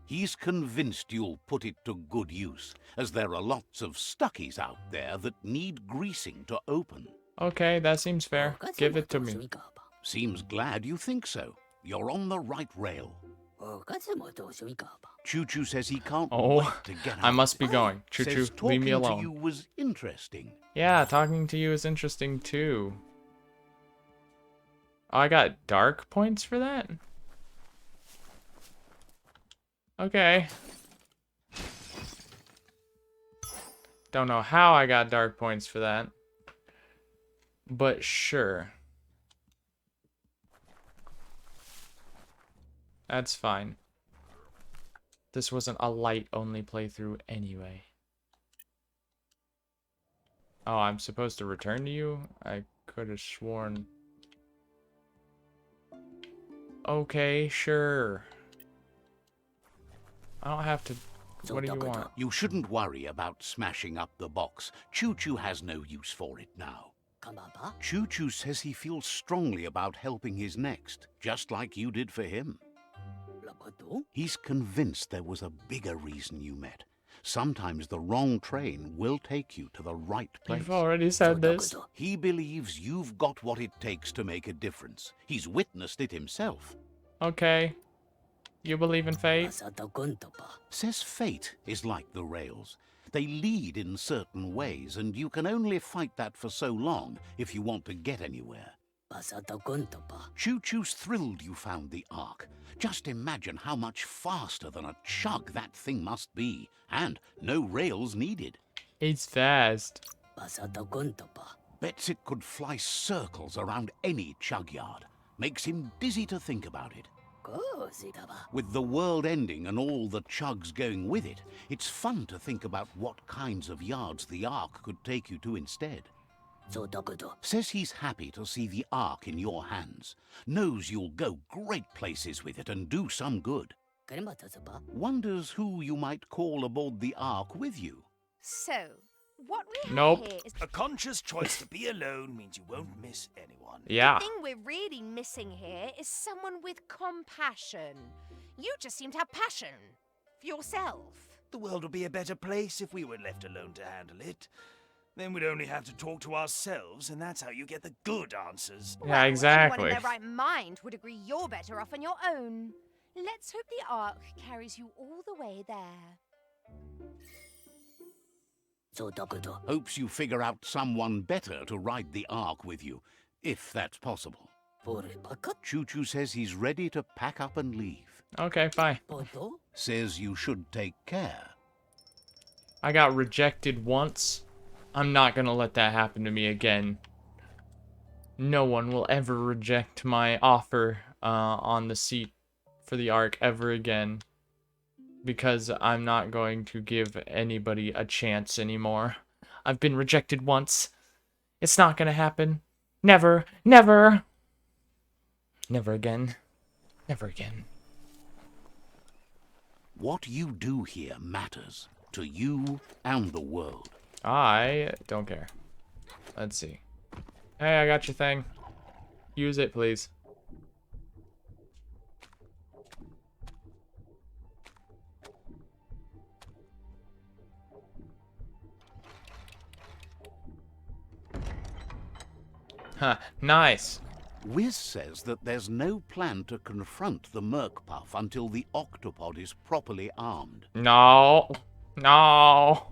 S2: He's convinced you'll put it to good use, as there are lots of stuckies out there that need greasing to open.
S1: Okay, that seems fair. Give it to me.
S2: Seems glad you think so. You're on the right rail. Choo-Choo says he can't wait
S1: Oh,
S2: to get out.
S1: I must be going.
S2: Says
S1: Choo-choo, leave me
S2: talking to
S1: alone.
S2: you was interesting.
S1: Yeah, talking to you is interesting too. Oh, I got dark points for that? Okay. Don't know how I got dark points for that. But sure. That's fine. This wasn't a light-only playthrough anyway. Oh, I'm supposed to return to you? I could have sworn... Okay, sure. I don't have to What do you want?
S2: You shouldn't worry about smashing up the box. Choo-Choo has no use for it now. Choo-Choo says he feels strongly about helping his next, just like you did for him. He's convinced there was a bigger reason you met. Sometimes the wrong train will take you to the right place.
S1: You've already said this.
S2: He believes you've got what it takes to make a difference. He's witnessed it himself.
S1: Okay. You believe in fate?
S2: Says fate is like the rails. They lead in certain ways, and you can only fight that for so long if you want to get anywhere. Choo-Choo's thrilled you found the Ark. Just imagine how much faster than a chug that thing must be, and no rails needed.
S1: It's fast.
S2: Bets it could fly circles around any chug yard. Makes him dizzy to think about it. With the world ending and all the chugs going with it, it's fun to think about what kinds of yards the Ark could take you to instead. Says he's happy to see the Ark in your hands. Knows you'll go great places with it and do some good. Wonders who you might call aboard the Ark with you.
S3: So, what we have
S1: Nope.
S3: here is
S4: A conscious choice to be alone means you won't miss anyone.
S1: Yeah.
S3: the thing we're really missing here is someone with compassion. You just seem to have passion for yourself.
S4: The world would be a better place if we were left alone to handle it. Then we'd only have to talk to ourselves, and that's how you get the good answers.
S1: Yeah,
S3: Well,
S1: exactly.
S3: anyone in their right mind would agree you're better off on your own. Let's hope the Ark carries you all the way there.
S2: Hopes you figure out someone better to ride the Ark with you, if that's possible. Choo-Choo says he's ready to pack up and leave.
S1: Okay, bye.
S2: Says you should take care.
S1: I got rejected once. I'm not gonna let that happen to me again. No one will ever reject my offer on the seat for the Ark ever again. Because I'm not going to give anybody a chance anymore. I've been rejected once. It's not gonna happen. Never, never. Never again. Never again.
S2: What you do here matters to you and the world.
S1: I don't care. Let's see. Hey, I got your thing. Use it, please. Huh, nice.
S2: Wiz says that there's no plan to confront the Merkpuff until the octopod is properly armed.
S1: No. No.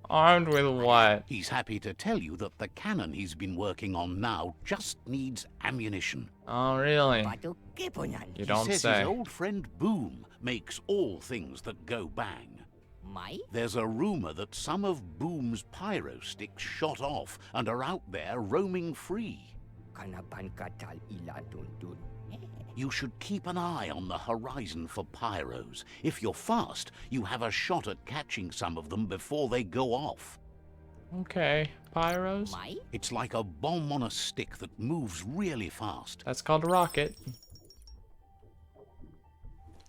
S1: Armed with what?
S2: He's happy to tell you that the cannon he's been working on now just needs ammunition.
S1: Oh, really? You
S2: He
S1: don't
S2: says
S1: say.
S2: his old friend Boom makes all things that go bang. There's a rumor that some of Boom's pyro sticks shot off and are out there roaming free. You should keep an eye on the horizon for pyros. If you're fast, you have a shot at catching some of them before they go off.
S1: Okay, pyros.
S2: It's like a bomb on a stick that moves really fast.
S1: That's called a rocket.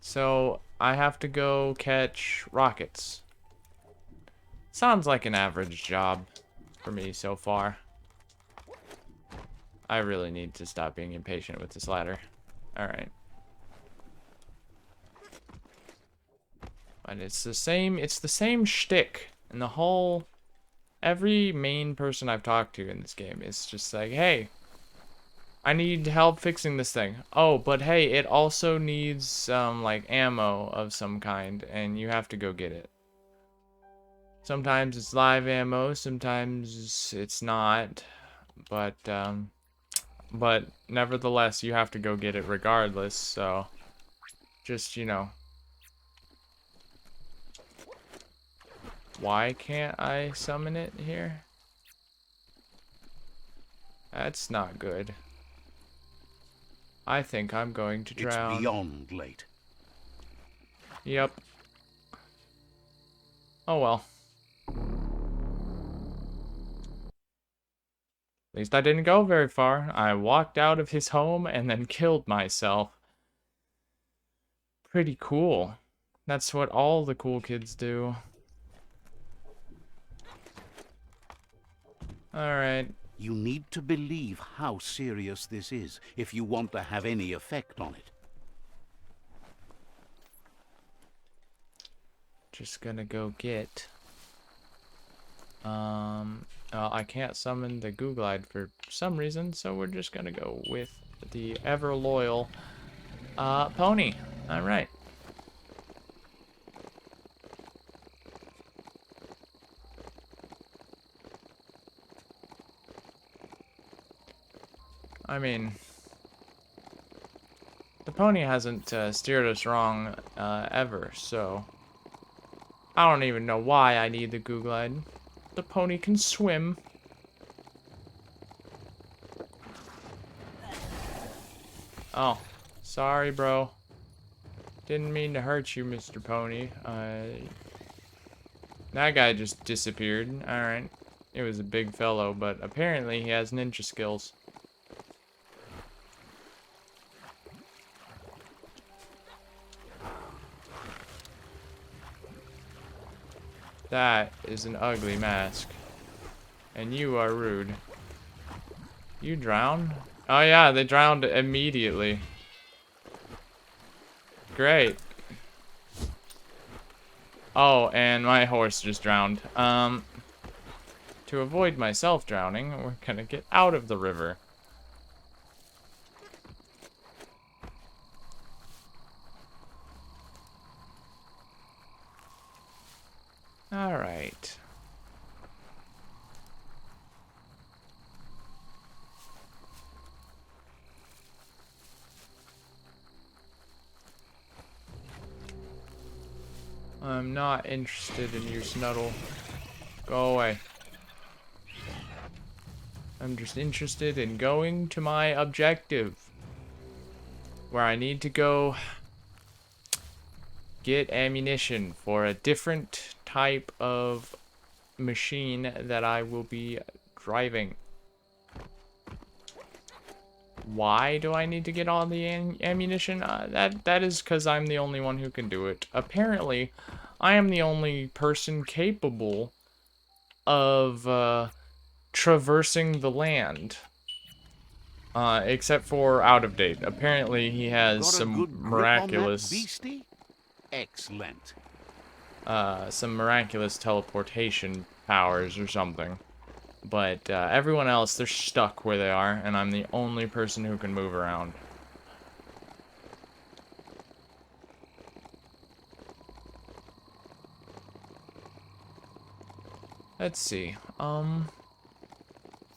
S1: So, I have to go catch rockets. Sounds like an average job for me so far. I really need to stop being impatient with this ladder. Alright. But it's the same shtick. And the whole... Every main person I've talked to in this game is just like, hey, I need help fixing this thing. Oh, but hey, it also needs like ammo of some kind, and you have to go get it. Sometimes it's live ammo, sometimes it's not, but nevertheless, you have to go get it regardless. So, just why can't I summon it here? That's not good. I think I'm going to drown.
S2: It's beyond late.
S1: Yep. Oh well. At least I didn't go very far. I walked out of his home and then killed myself. Pretty cool. That's what all the cool kids do. Alright.
S2: You need to believe how serious this is if you want to have any effect on it.
S1: Just gonna go get... I can't summon the Googlide for some reason, so we're just gonna go with the ever-loyal pony. Alright. I mean, the pony hasn't steered us wrong ever, so I don't even know why I need the Googlide. The pony can swim. Oh, sorry, bro. Didn't mean to hurt you, Mr. Pony. That guy just disappeared. Alright. It was a big fellow, but apparently he has ninja skills. That is an ugly mask. And you are rude. You drown? Oh yeah, they drowned immediately. Great. Oh, and my horse just drowned. To avoid myself drowning, we're gonna get out of the river. Alright. I'm not interested in your Snuddle. Go away. I'm just interested in going to my objective. Where I need to go get ammunition for a different type of machine that I will be driving. Why do I need to get all the ammunition? That is because I'm the only one who can do it. Apparently, I am the only person capable of traversing the land. Except for out of date. Apparently, he has some miraculous,
S2: Excellent.
S1: some miraculous teleportation powers or something. But everyone else, they're stuck where they are, and I'm the only person who can move around. Let's see.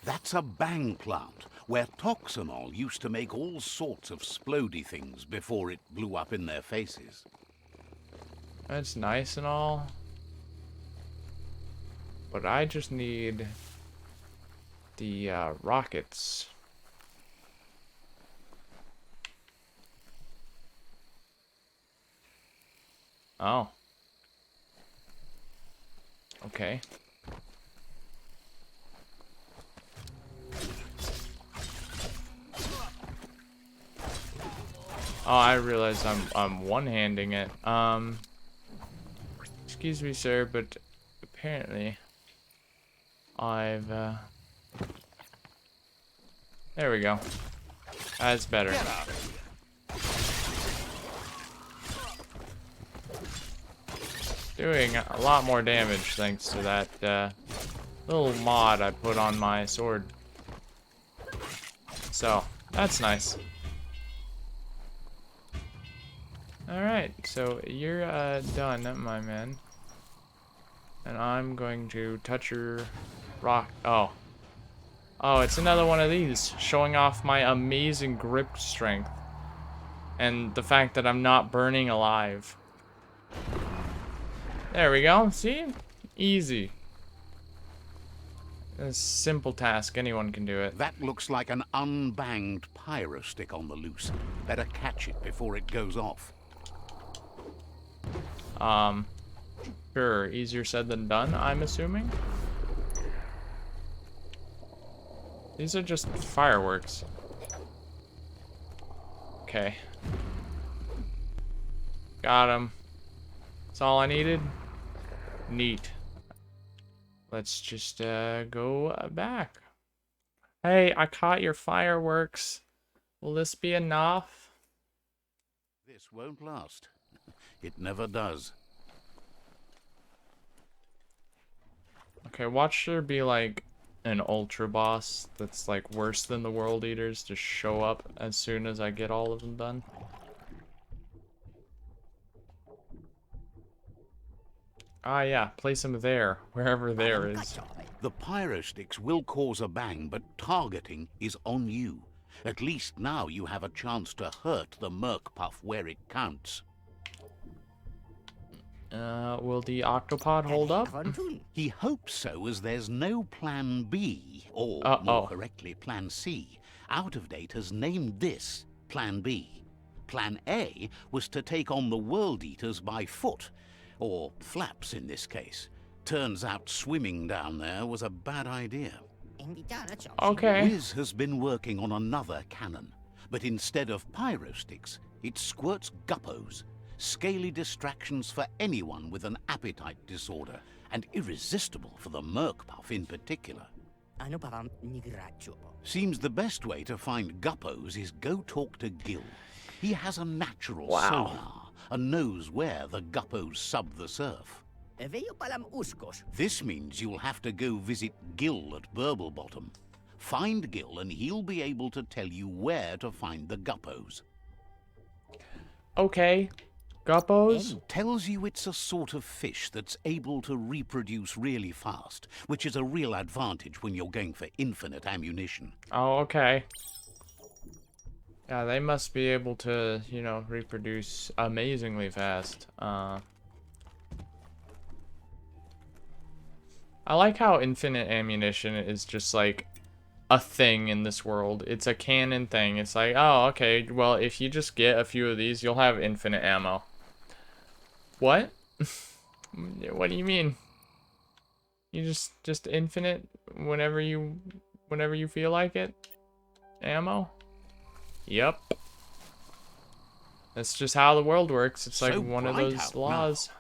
S2: That's a bang plant, where Toxanol used to make all sorts of splody things before it blew up in their faces.
S1: That's nice and all. But I just need the rockets. Oh. Okay. Oh, I realize I'm one-handing it. Excuse me, sir, but apparently I've there we go. That's better. Doing a lot more damage thanks to that little mod I put on my sword. So, that's nice. Alright, so you're done, my man. And I'm going to touch your rock. Oh. Oh, it's another one of these, showing off my amazing grip strength. And the fact that I'm not burning alive. There we go, see? Easy. A simple task, anyone can do it.
S2: That looks like an unbanged pyro stick on the loose. Better catch it before it goes off.
S1: Sure, easier said than done, I'm assuming. These are just fireworks. Okay. Got him. That's all I needed. Neat. Let's just go back. Hey, I caught your fireworks. Will this be enough?
S2: This won't last. It never does.
S1: Okay, watch there be like an ultra boss that's like worse than the World Eaters to show up as soon as I get all of them done. Ah yeah, place them there, wherever there is.
S2: The pyro sticks will cause a bang, but targeting is on you. At least now you have a chance to hurt the Merc Puff where it counts.
S1: Will the octopod hold up?
S2: He hopes so, as there's no plan B, or more correctly, plan C. Out of Date has named this plan B. Plan A was to take on the World Eaters by foot, or flaps in this case. Turns out swimming down there was a bad idea.
S1: Okay.
S2: Wiz has been working on another cannon, but instead of pyro sticks, it squirts guppos. Scaly distractions for anyone with an appetite disorder, and irresistible for the Merc Puff in particular. Seems the best way to find guppos is go talk to Gil. He has a natural sonar and knows where the guppos sub the surf. This means you'll have to go visit Gil at Burblebottom. Find Gil and he'll be able to tell you where to find the guppos.
S1: Okay. Guppos?
S2: Tells you it's a sort of fish that's able to reproduce really fast, which is a real advantage when you're going for infinite ammunition.
S1: Oh, okay. Yeah, they must be able to, you know, reproduce amazingly fast. I like how infinite ammunition is just like a thing in this world. It's a canon thing. It's like, oh, okay, well, if you just get a few of these, you'll have infinite ammo. What? What do you mean? You just infinite whenever you feel like it? Ammo? Yep. That's just how the world works. It's like one of those laws.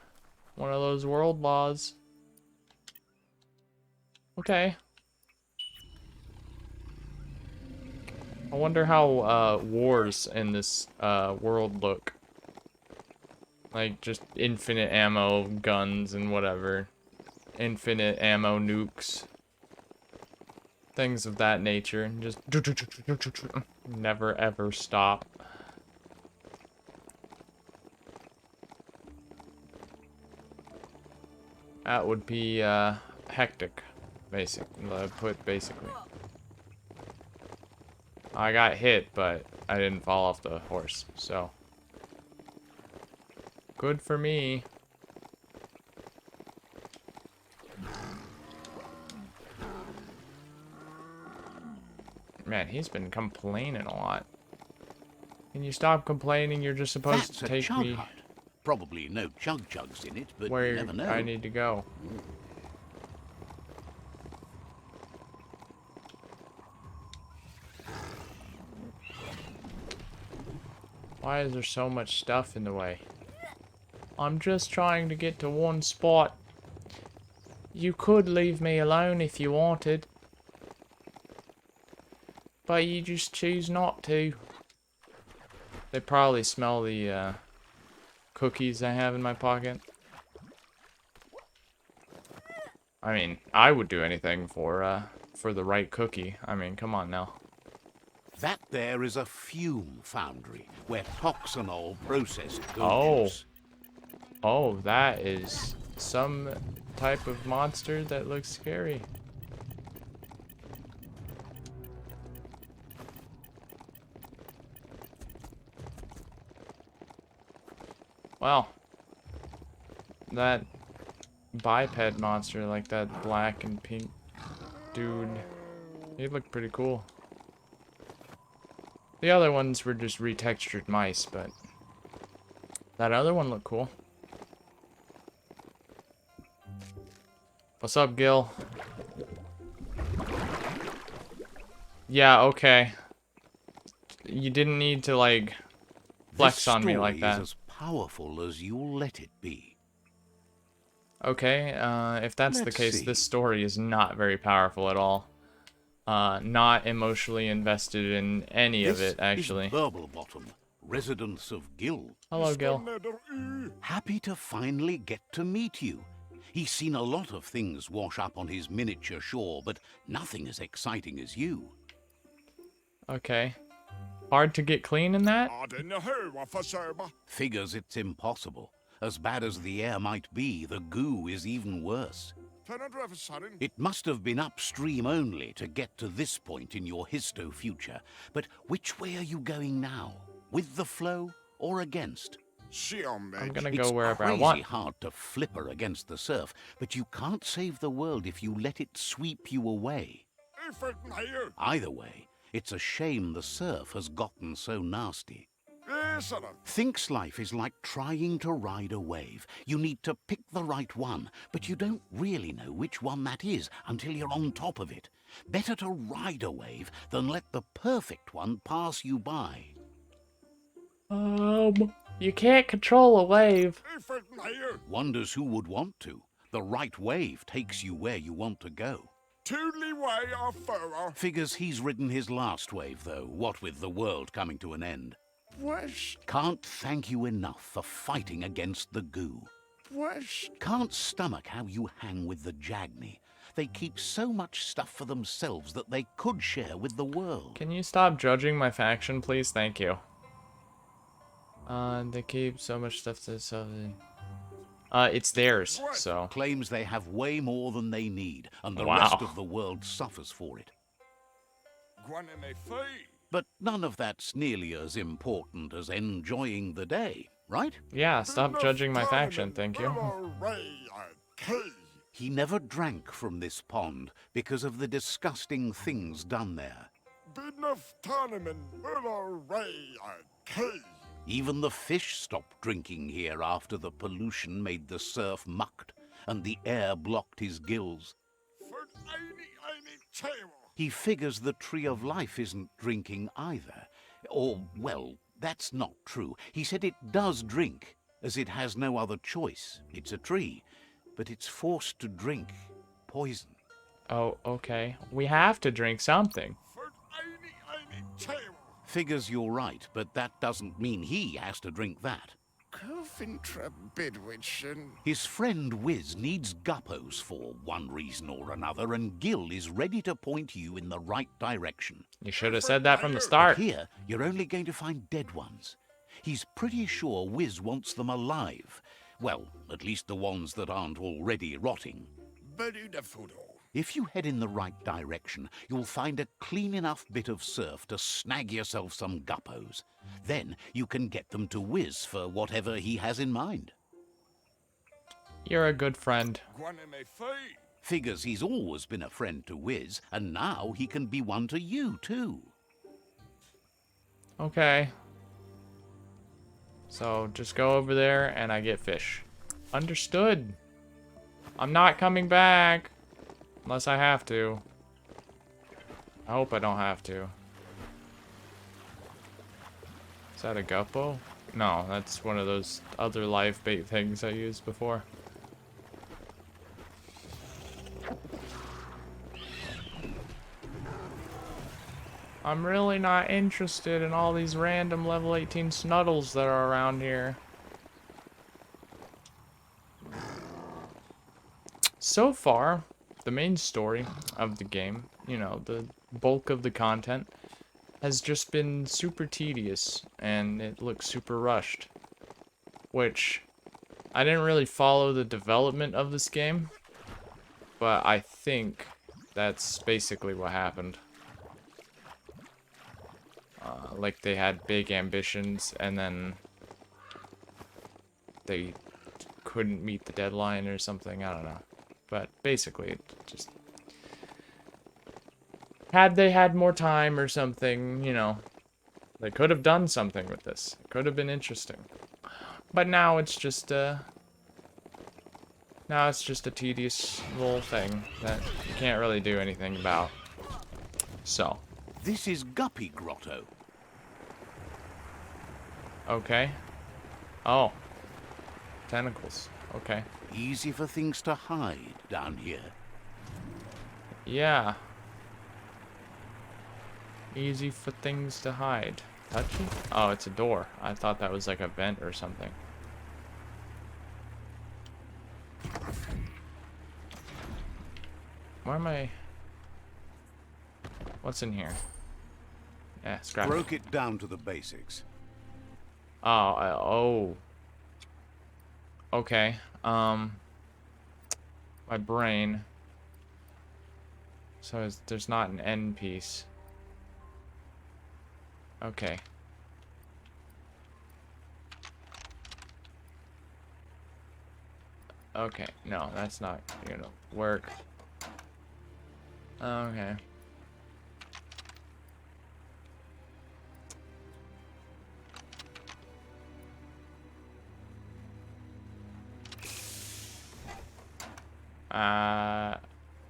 S1: One of those world laws. Okay. I wonder how wars in this world look. Like just infinite ammo guns and whatever. Infinite ammo nukes. Things of that nature. Just never ever stop. That would be hectic, basically. I got hit, but I didn't fall off the horse, so good for me. Man, he's been complaining a lot. Can you stop complaining? You're just supposed to take me
S2: Probably no chug-chugs in it, but
S1: where
S2: you never know.
S1: I need to go. Why is there so much stuff in the way? I'm just trying to get to one spot. You could leave me alone if you wanted. But you just choose not to. They probably smell the cookies I have in my pocket. I mean, I would do anything for the right cookie. I mean, come on now.
S2: That there is a fume foundry where toxinol processed goes.
S1: Oh, that is some type of monster that looks scary. Wow. That biped monster, like that black and pink dude, he looked pretty cool. The other ones were just retextured mice, but that other one looked cool. What's up, Gil? Yeah, okay. You didn't need to, like, flex on me like that.
S2: This story is as powerful as you'll let it be.
S1: Okay, if that's the
S2: Let's
S1: case,
S2: see.
S1: this story is not very powerful at all. Not emotionally invested in any of
S2: This
S1: it,
S2: is
S1: actually.
S2: Burblebottom, residents of Gill.
S1: Hello, Gil.
S2: Happy to finally get to meet you. He's seen a lot of things wash up on his miniature shore, but nothing as exciting as you.
S1: Okay. Hard to get clean in that?
S2: Figures it's impossible. As bad as the air might be, the goo is even worse. It must have been upstream only to get to this point in your histo-future. But which way are you going now? With the flow or against?
S1: I'm gonna
S2: It's
S1: go wherever I
S2: crazy
S1: want.
S2: hard to flipper against the surf, but you can't save the world if you let it sweep you away. Either way, it's a shame the surf has gotten so nasty. Thinks life is like trying to ride a wave. You need to pick the right one, but you don't really know which one that is until you're on top of it. Better to ride a wave than let the perfect one pass you by.
S1: You can't control a wave.
S2: Wonders who would want to. The right wave takes you where you want to go. Figures he's ridden his last wave, though, what with the world coming to an end. Can't thank you enough for fighting against the goo. Can't stomach how you hang with the Jagni. They keep so much stuff for themselves that they could share with the world.
S1: Can you stop judging my faction, please? Thank you. They keep so much stuff to themselves. It's theirs, so.
S2: Claims they have way more than they need, and the
S1: Wow.
S2: rest of the world suffers for it. But none of that's nearly as important as enjoying the day, right?
S1: Yeah, stop judging my faction, thank you.
S2: He never drank from this pond because of the disgusting things done there. Even the fish stopped drinking here after the pollution made the surf mucked and the air blocked his gills. He figures the Tree of Life isn't drinking either. Or, well, that's not true. He said it does drink, as it has no other choice. It's a tree, but it's forced to drink poison.
S1: Oh, okay. We have to drink something.
S2: Figures you're right, but that doesn't mean he has to drink that. His friend Wiz needs guppos for one reason or another, and Gil is ready to point you in the right direction.
S1: You should have said that from the
S2: But
S1: start.
S2: here, you're only going to find dead ones. He's pretty sure Wiz wants them alive. Well, at least the ones that aren't already rotting. If you head in the right direction, you'll find a clean enough bit of surf to snag yourself some guppos. Then you can get them to Wiz for whatever he has in mind.
S1: You're a good friend.
S2: Figures he's always been a friend to Wiz, and now he can be one to you, too.
S1: Okay. So, just go over there and I get fish. Understood. I'm not coming back. Unless I have to. I hope I don't have to. Is that a guppo? No, that's one of those other live bait things I used before. I'm really not interested in all these random level 18 snuddles that are around here. So far, the main story of the game, you know, the bulk of the content, has just been super tedious, and it looks super rushed. Which, I didn't really follow the development of this game, but I think that's basically what happened. Like, they had big ambitions, and then they couldn't meet the deadline or something, I don't know. But basically, it just... Had they had more time or something, you know, they could have done something with this. It could have been interesting. But now it's just a tedious little thing that you can't really do anything about. So.
S2: This is Guppy Grotto.
S1: Okay. Oh. Tentacles. Okay.
S2: Easy for things to hide down here.
S1: Yeah. Easy for things to hide. Touchy? Oh, it's a door. I thought that was like a vent or something. Where am I? What's in here? Yeah, scrap.
S2: Broke it down to the basics.
S1: Oh. Okay. My brain. So there's not an end piece. Okay. Okay, no, that's not gonna work. Okay.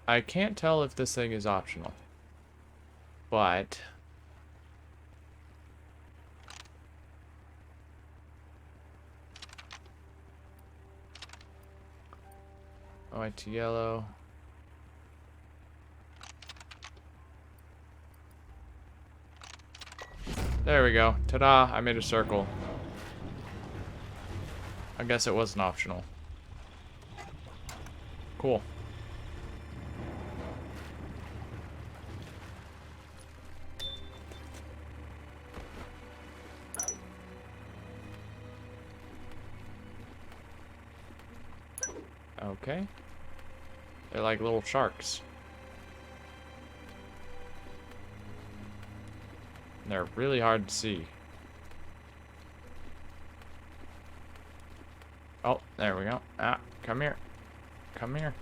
S1: I can't tell if this thing is optional. But white to yellow. There we go. Ta-da! I made a circle. I guess it wasn't optional. Cool. Okay. They're like little sharks. They're really hard to see. Oh, there we go. Ah, come here. Come here.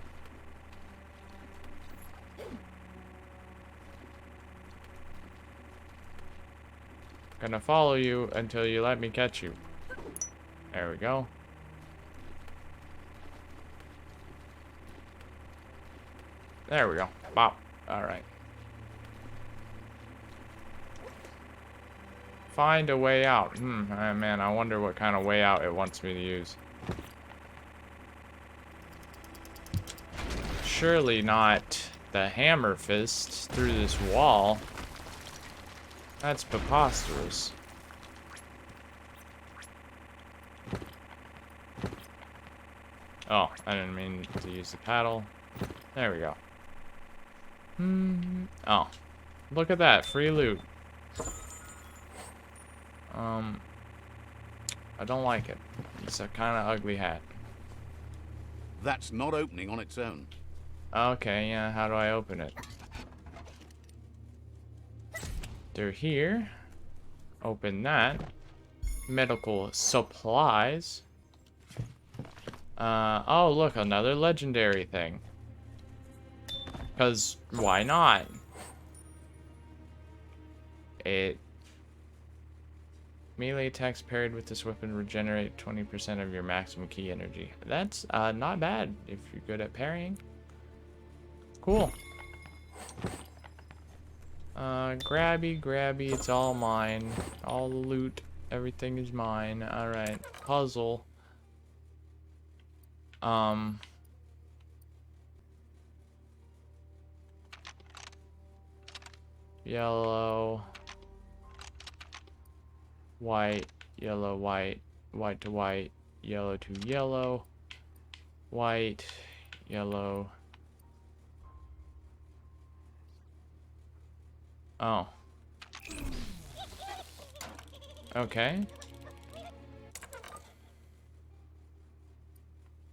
S1: Gonna follow you until you let me catch you. There we go. There we go. Bop. Alright. Find a way out. Oh, man, I wonder what kind of way out it wants me to use. Surely not the hammer fist through this wall. That's preposterous. Oh, I didn't mean to use the paddle. There we go. Oh, look at that, free loot. I don't like it. It's a kind of ugly hat.
S2: That's not opening on its own.
S1: Okay, yeah, how do I open it? They're here. Open that. Medical supplies. Oh, look, another legendary thing. Because, why not? Melee attacks paired with this weapon regenerate 20% of your maximum key energy. That's, not bad if you're good at parrying. Cool. Grabby, it's all mine. All the loot, everything is mine. Alright, puzzle. Yellow. White, yellow, white, white to white, yellow to yellow, white, yellow. Oh. Okay.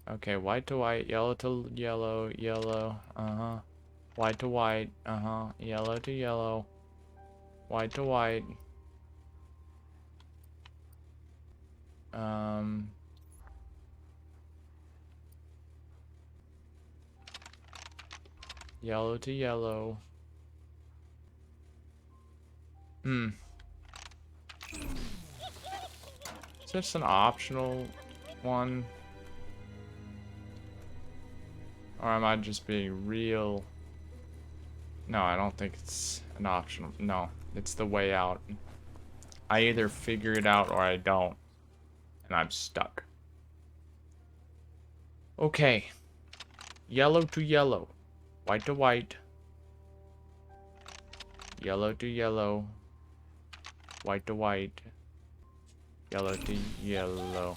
S1: Okay, white to white, yellow to yellow, yellow, white to white, yellow to yellow, white to white. Yellow to yellow. Is this an optional one? Or am I just being real? No, I don't think it's an optional. No, it's the way out. I either figure it out or I don't. And I'm stuck. Okay. Yellow to yellow. White to white. Yellow to yellow. White to white. Yellow to yellow.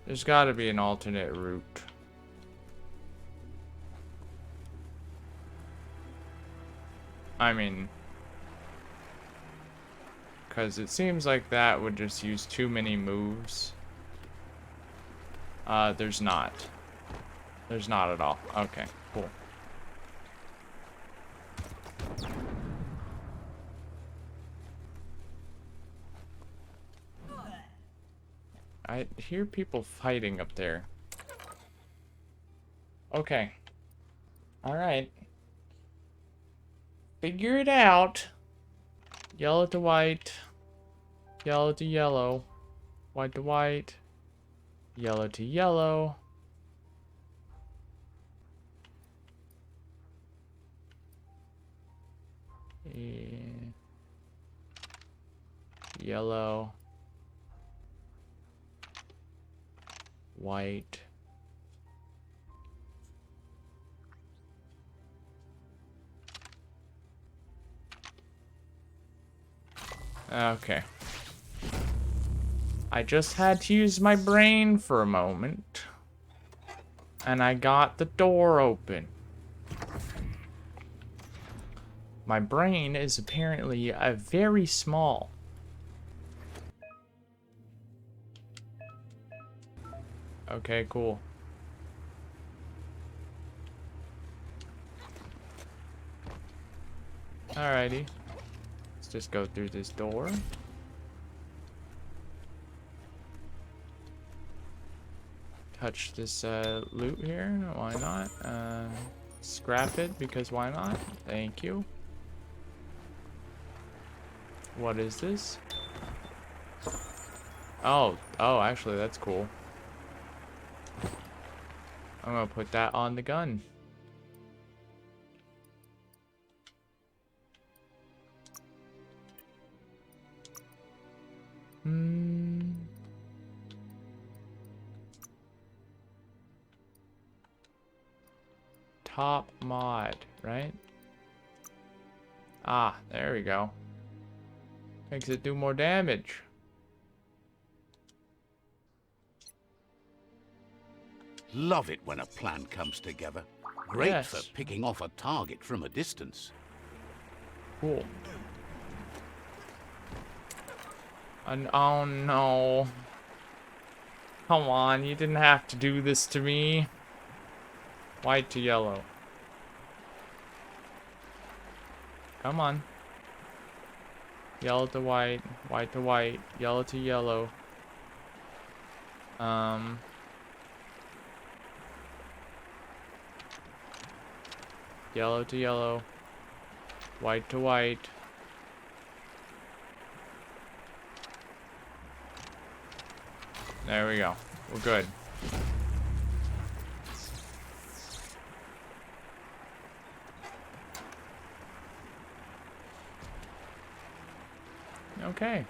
S1: There's got to be an alternate route. I mean, because it seems like that would just use too many moves. There's not. There's not at all. Okay, cool. I hear people fighting up there. Okay. Alright. Figure it out. Yellow to white. Yellow to yellow. White to white. Yellow to yellow. Yellow. White. Okay. I just had to use my brain for a moment. And I got the door open. My brain is apparently very small. Okay, cool. Alrighty. Let's just go through this door. Touch this loot here. Why not? Scrap it because why not? Thank you. What is this? Oh, actually that's cool. I'm gonna put that on the gun. Top mod, right? Ah, there we go. Makes it do more damage.
S2: Love it when a plan comes together. Great
S1: Yes.
S2: for picking off a target from a distance.
S1: Cool. And oh no. Come on, you didn't have to do this to me. White to yellow. Come on. Yellow to white, white to white, yellow to yellow. Yellow to yellow, white to white. There we go. We're good. Okay.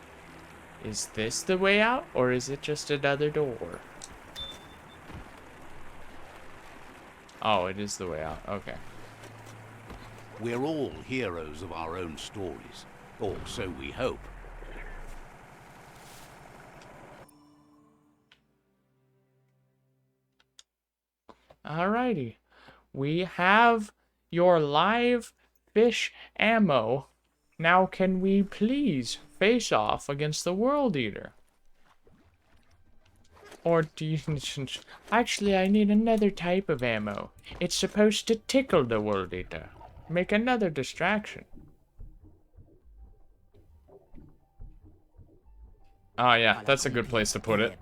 S1: Is this the way out, or is it just another door? Oh, it is the way out. Okay.
S2: We're all heroes of our own stories, or so we hope.
S1: Alrighty. We have your live fish ammo. Now can we please face off against the World Eater? Or do you... Actually, I need another type of ammo. It's supposed to tickle the World Eater. Make another distraction. Oh yeah, that's a good place to put it.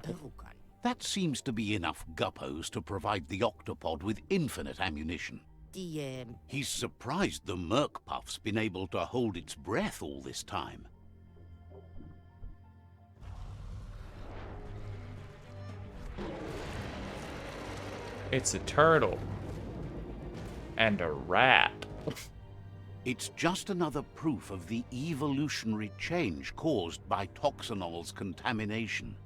S2: That seems to be enough guppos to provide the octopod with infinite ammunition. He's surprised the Merc Puff's been able to hold its breath all this time.
S1: It's a turtle. And a rat.
S2: It's just another proof of the evolutionary change caused by toxinol's contamination.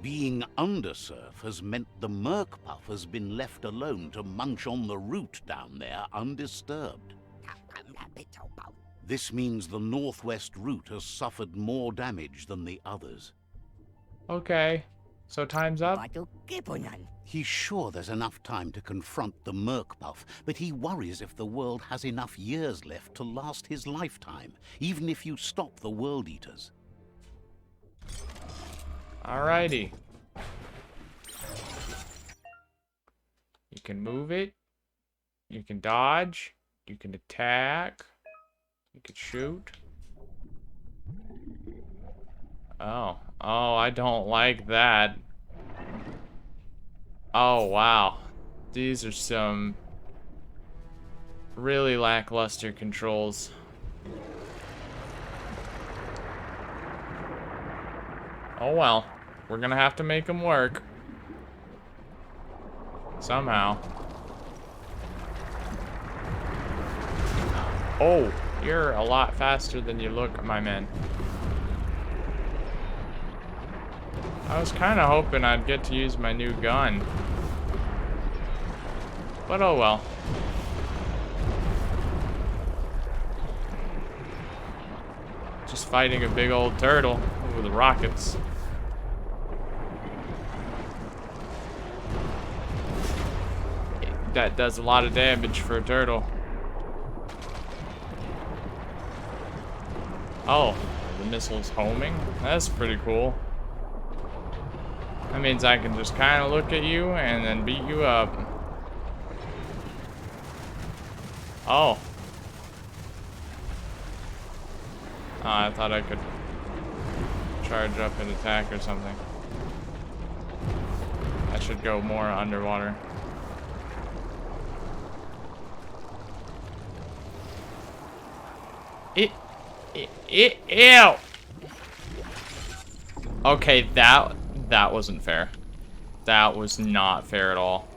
S2: Being undersurf has meant the merc-puff has been left alone to munch on the root down there undisturbed. This means the northwest route has suffered more damage than the others.
S1: Okay, so time's up.
S2: He's sure there's enough time to confront the merc-puff, but he worries if the world has enough years left to last his lifetime, even if you stop the World Eaters.
S1: Alrighty. You can move it. You can dodge. You can attack. You can shoot. Oh. Oh, I don't like that. Oh, wow. These are some really lackluster controls. Oh well. We're gonna have to make them work. Somehow. Oh, you're a lot faster than you look, my man. I was kind of hoping I'd get to use my new gun. But oh well. Just fighting a big old turtle with rockets. That does a lot of damage for a turtle. Oh, the missile's homing? That's pretty cool. That means I can just kind of look at you and then beat you up. Oh. Oh, I thought I could charge up and attack or something. I should go more underwater. Ew! Okay, that wasn't fair. That was not fair at all.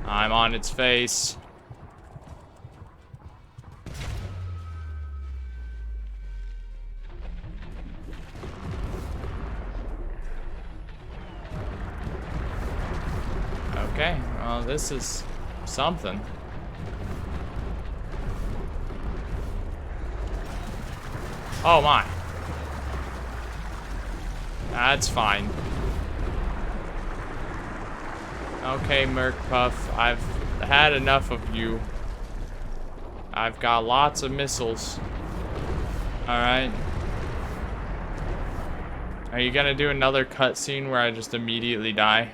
S1: I'm on its face. Okay, well, this is something. Oh my. That's fine. Okay, Merc-Puff, I've had enough of you. I've got lots of missiles. Alright. Are you gonna do another cutscene where I just immediately die?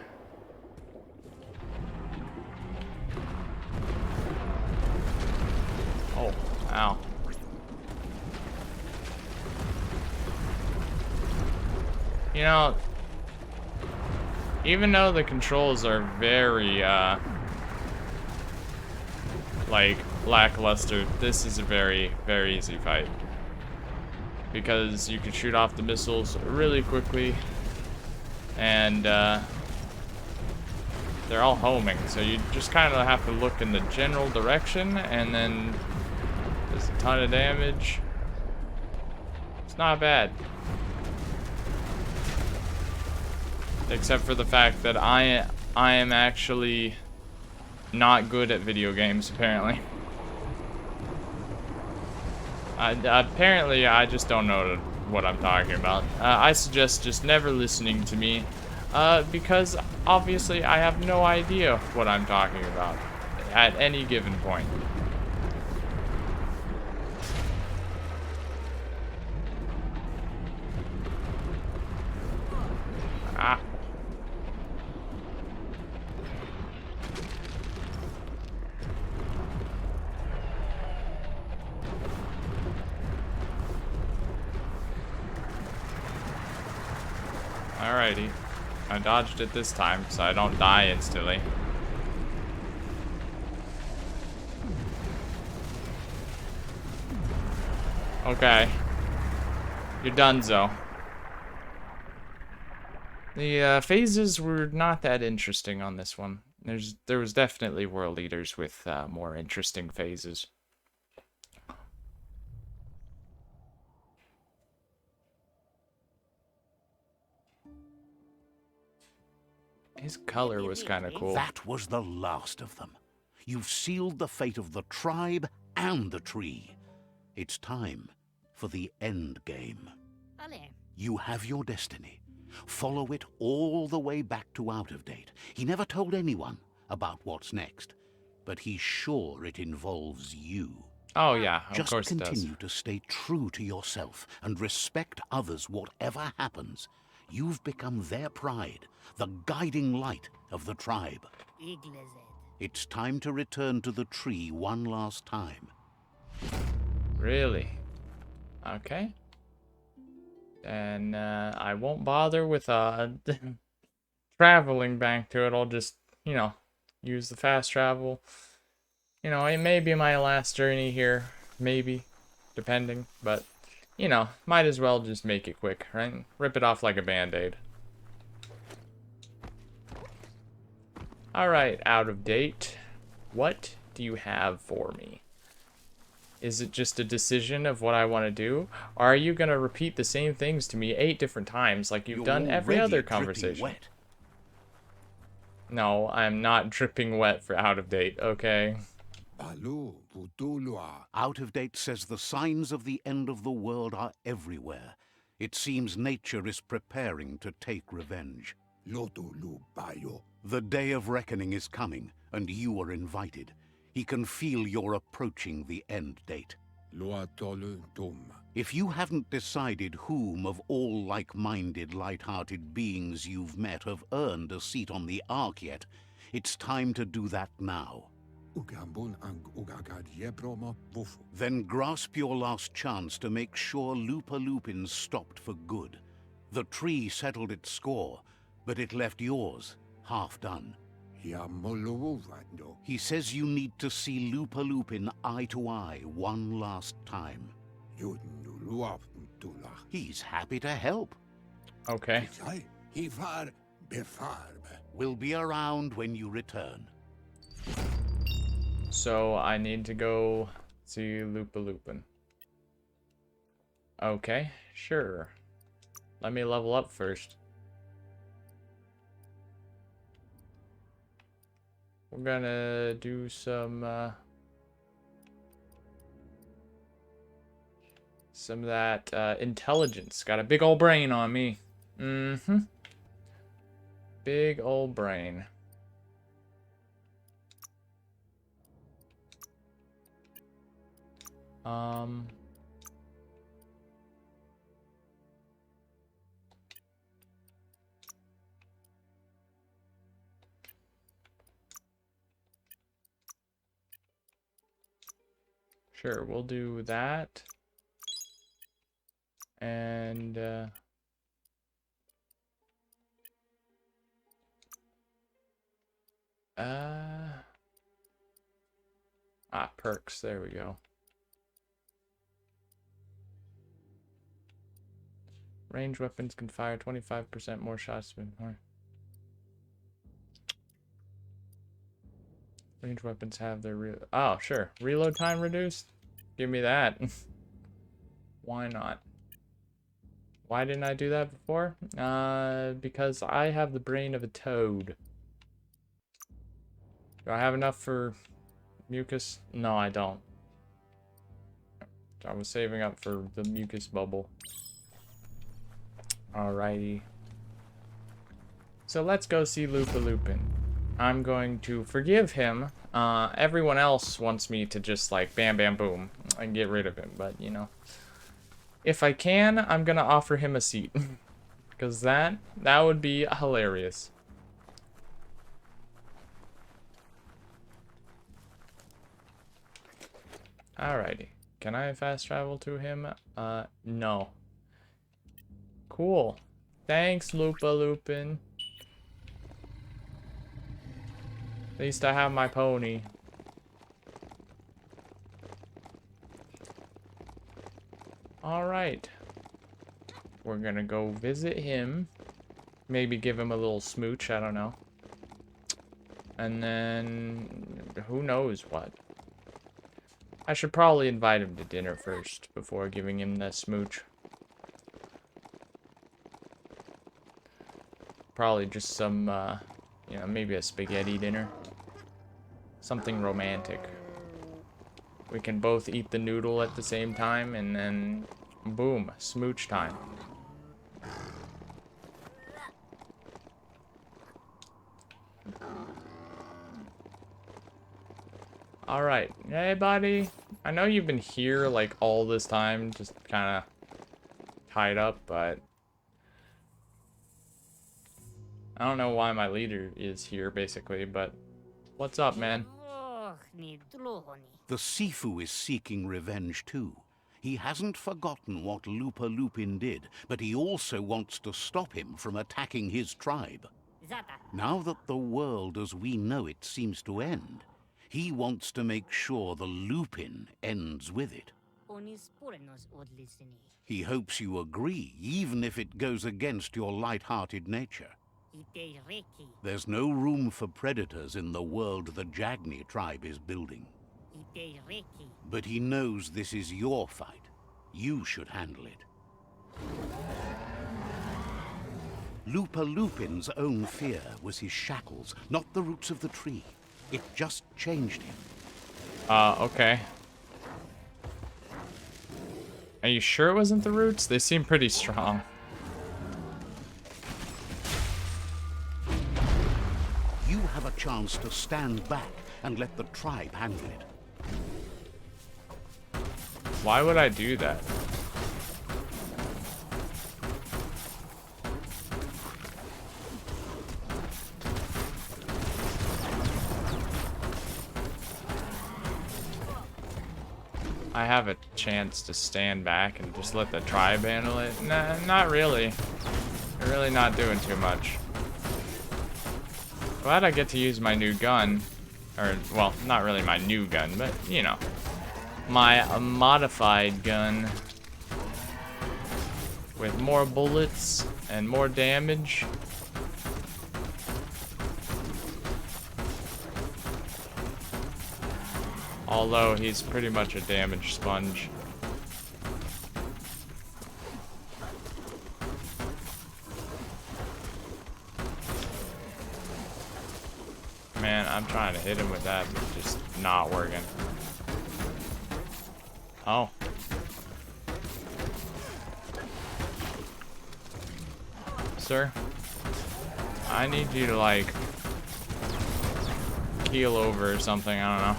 S1: Oh, ow. You know, even though the controls are very, like, lackluster, this is a very, very easy fight. Because you can shoot off the missiles really quickly, and, they're all homing, so you just kind of have to look in the general direction, and then there's a ton of damage. It's not bad. Except for the fact that I am actually not good at video games, apparently. Apparently, I just don't know what I'm talking about. I suggest just never listening to me, because obviously I have no idea what I'm talking about at any given point. Ah. Alrighty. I dodged it this time, so I don't die instantly. Okay. You're donezo. The phases were not that interesting on this one. There was definitely world eaters with more interesting phases. His color was kind of cool.
S2: That was the last of them. You've sealed the fate of the tribe and the tree. It's time for the end game. You have your destiny. Follow it all the way back to Out of Date. He never told anyone about what's next, but he's sure it involves you.
S1: Oh yeah, of
S2: Just
S1: course it does.
S2: continue to stay true to yourself and respect others whatever happens. You've become their pride, the guiding light of the tribe. It's time to return to the tree one last time.
S1: Really? Okay. And I won't bother with traveling back to it. I'll just, use the fast travel. It may be my last journey here, maybe, depending, but, might as well just make it quick, right? Rip it off like a band-aid. Alright, Out of Date. What do you have for me? Is it just a decision of what I want to do? Or are you going to repeat the same things to me 8 different times like you've done every other conversation?
S2: Wet.
S1: No, I'm not dripping wet for Out of Date, okay?
S2: Out of Date says the signs of the end of the world are everywhere. It seems nature is preparing to take revenge. The day of reckoning is coming, and you are invited. He can feel you're approaching the end date. If you haven't decided whom of all like-minded, light-hearted beings you've met have earned a seat on the Ark yet, it's time to do that now. Then grasp your last chance to make sure Lupa Lupin's stopped for good. The tree settled its score, but it left yours half done. He says you need to see Lupa Lupin eye to eye one last time. He's happy to help.
S1: Okay.
S2: We'll be around when you return.
S1: So I need to go see Lupa Lupin. Okay, sure. Let me level up first. We're gonna do some of that intelligence. Got a big old brain on me. Mm-hmm. Big old brain. Sure, we'll do that. And perks, there we go. Range weapons can fire 25% more shots than more. Range weapons have their oh, sure. Reload time reduced? Give me that. Why not? Why didn't I do that before? Because I have the brain of a toad. Do I have enough for mucus? No, I don't. I was saving up for the mucus bubble. Alrighty. So let's go see Lupa Lupin. I'm going to forgive him. Everyone else wants me to just like bam bam boom and get rid of him, but if I can, I'm gonna offer him a seat. Because that would be hilarious. Alrighty. Can I fast travel to him? No. Cool. Thanks, Lupa Lupin. At least I have my pony. Alright. We're gonna go visit him. Maybe give him a little smooch, I don't know. And then... who knows what. I should probably invite him to dinner first before giving him the smooch. Probably just some, you know, maybe a spaghetti dinner. Something romantic. We can both eat the noodle at the same time, and then, boom, smooch time. Alright, hey buddy. I know you've been here, like, all this time, just kind of tied up, but... I don't know why my leader is here, basically, but... what's up, man?
S2: The Sifu is seeking revenge too. He hasn't forgotten what Lupa Lupin did, but he also wants to stop him from attacking his tribe. Now that the world as we know it seems to end, he wants to make sure the Lupin ends with it. He hopes you agree, even if it goes against your light-hearted nature. There's no room for predators in the world the Jagni tribe is building. But he knows this is your fight. You should handle it. Lupa Lupin's own fear was his shackles, not the roots of the tree. It just changed him.
S1: Okay. Are you sure it wasn't the roots? They seem pretty strong.
S2: You have a chance to stand back and let the tribe handle it.
S1: Why would I do that? I have a chance to stand back and just let the tribe handle it? Nah, not really. They're really not doing too much. Glad I get to use my new gun. Or, well, not really my new gun, but, you know. My modified gun. With more bullets and more damage. Although he's pretty much a damage sponge. Man, I'm trying to hit him with that, but it's just not working. Oh. Sir, I need you to, like, keel over or something, I don't know.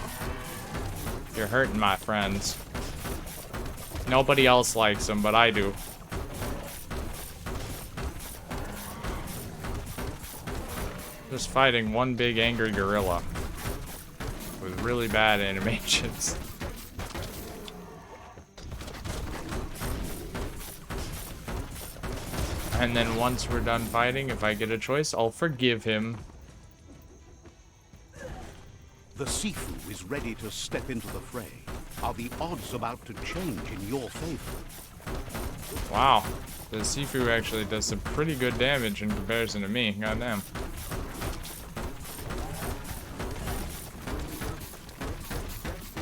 S1: You're hurting my friends. Nobody else likes them, but I do. Just fighting one big angry gorilla with really bad animations. And then once we're done fighting, if I get a choice, I'll forgive him.
S2: The Sifu is ready to step into the fray. Are the odds about to change in your favor?
S1: Wow. The Sifu actually does some pretty good damage in comparison to me. Goddamn.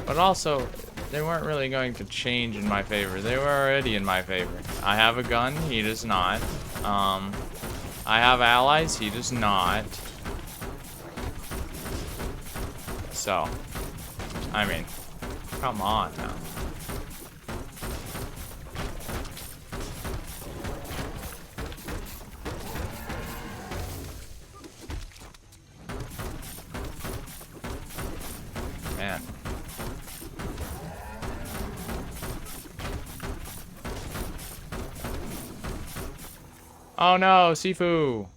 S1: But also, they weren't really going to change in my favor. They were already in my favor. I have a gun, he does not. I have allies, he does not. So, I mean, come on now. Man. Oh no, Sifu!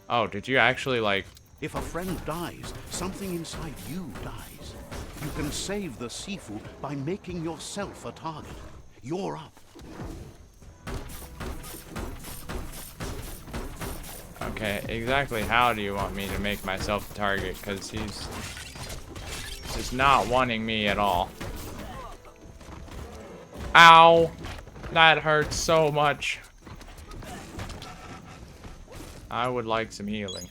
S1: Oh, did you actually, like...
S2: If a friend dies, something inside you dies. You can save the Sifu by making yourself a target. You're up.
S1: Okay, exactly how do you want me to make myself a target? Because he's just not wanting me at all. Ow. That hurts so much. I would like some healing.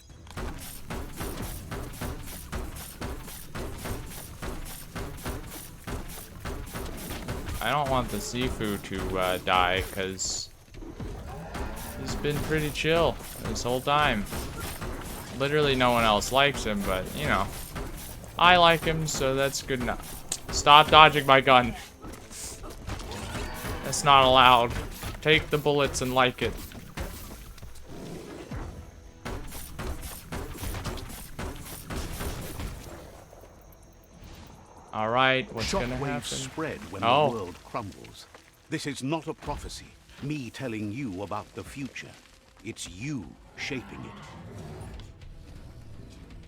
S1: I don't want the Sifu to die, because he's been pretty chill this whole time. Literally no one else likes him, but, you know, I like him, so that's good enough. Stop dodging my gun. That's not allowed. Take the bullets and like it. Alright, what's gonna happen?
S2: Shockwaves spread when the world crumbles. This is not a prophecy, me telling you about the future. It's you shaping it.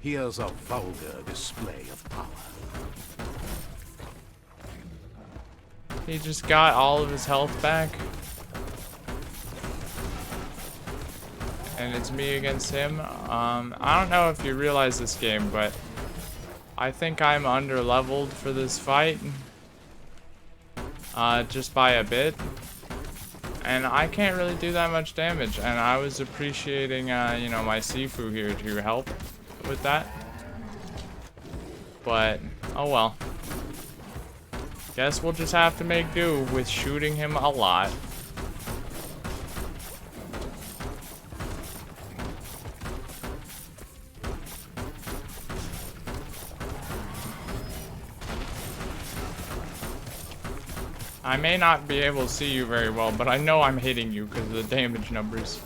S2: Here's a vulgar display of power.
S1: He just got all of his health back. And it's me against him. I don't know if you realize this game, but I think I'm under-leveled for this fight. Just by a bit. And I can't really do that much damage. And I was appreciating, you know, my Sifu here to help with that. But, oh well. Guess we'll just have to make do with shooting him a lot. I may not be able to see you very well, but I know I'm hitting you because of the damage numbers.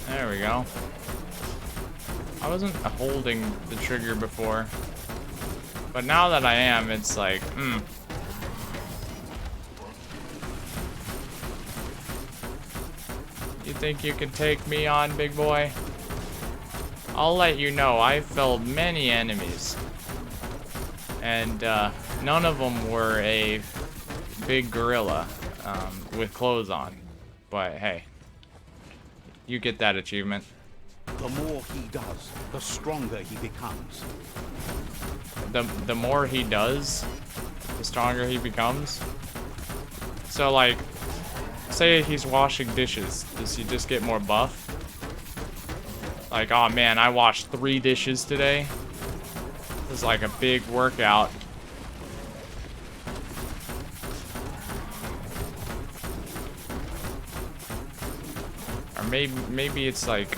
S1: There we go. I wasn't holding the trigger before. But now that I am, it's like, You think you can take me on, big boy? I'll let you know, I felled many enemies. And none of them were a big gorilla with clothes on. But hey, you get that achievement.
S2: The more he does, the stronger he becomes.
S1: The more he does, the stronger he becomes. So like, say he's washing dishes, does he just get more buff? Like, oh man, I washed 3 dishes today. It was like a big workout. Or maybe it's like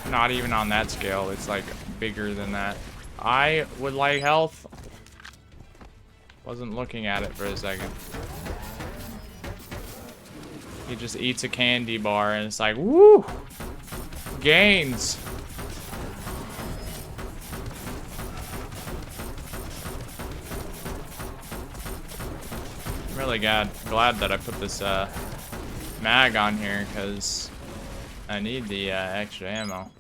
S1: not even on that scale, it's like bigger than that. I would like health. Wasn't looking at it for a second. He just eats a candy bar and it's like, woo! Gains! I'm really glad that I put this mag on here because I need the extra ammo.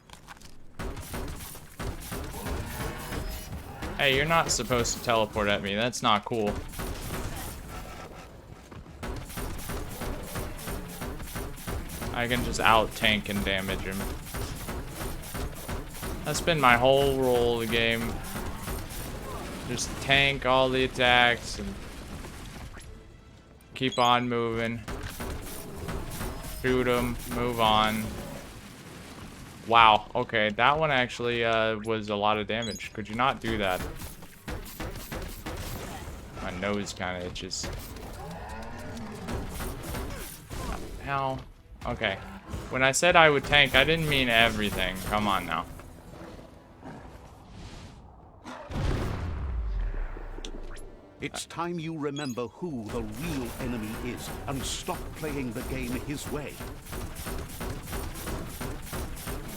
S1: Hey, you're not supposed to teleport at me. That's not cool. I can just out-tank and damage him. That's been my whole role of the game. Just tank all the attacks and keep on moving. Shoot them, move on. Wow, okay, that one actually was a lot of damage. Could you not do that? My nose kind of itches. Ow. Okay. When I said I would tank, I didn't mean everything. Come on now.
S2: It's time you remember who the real enemy is and stop playing the game his way.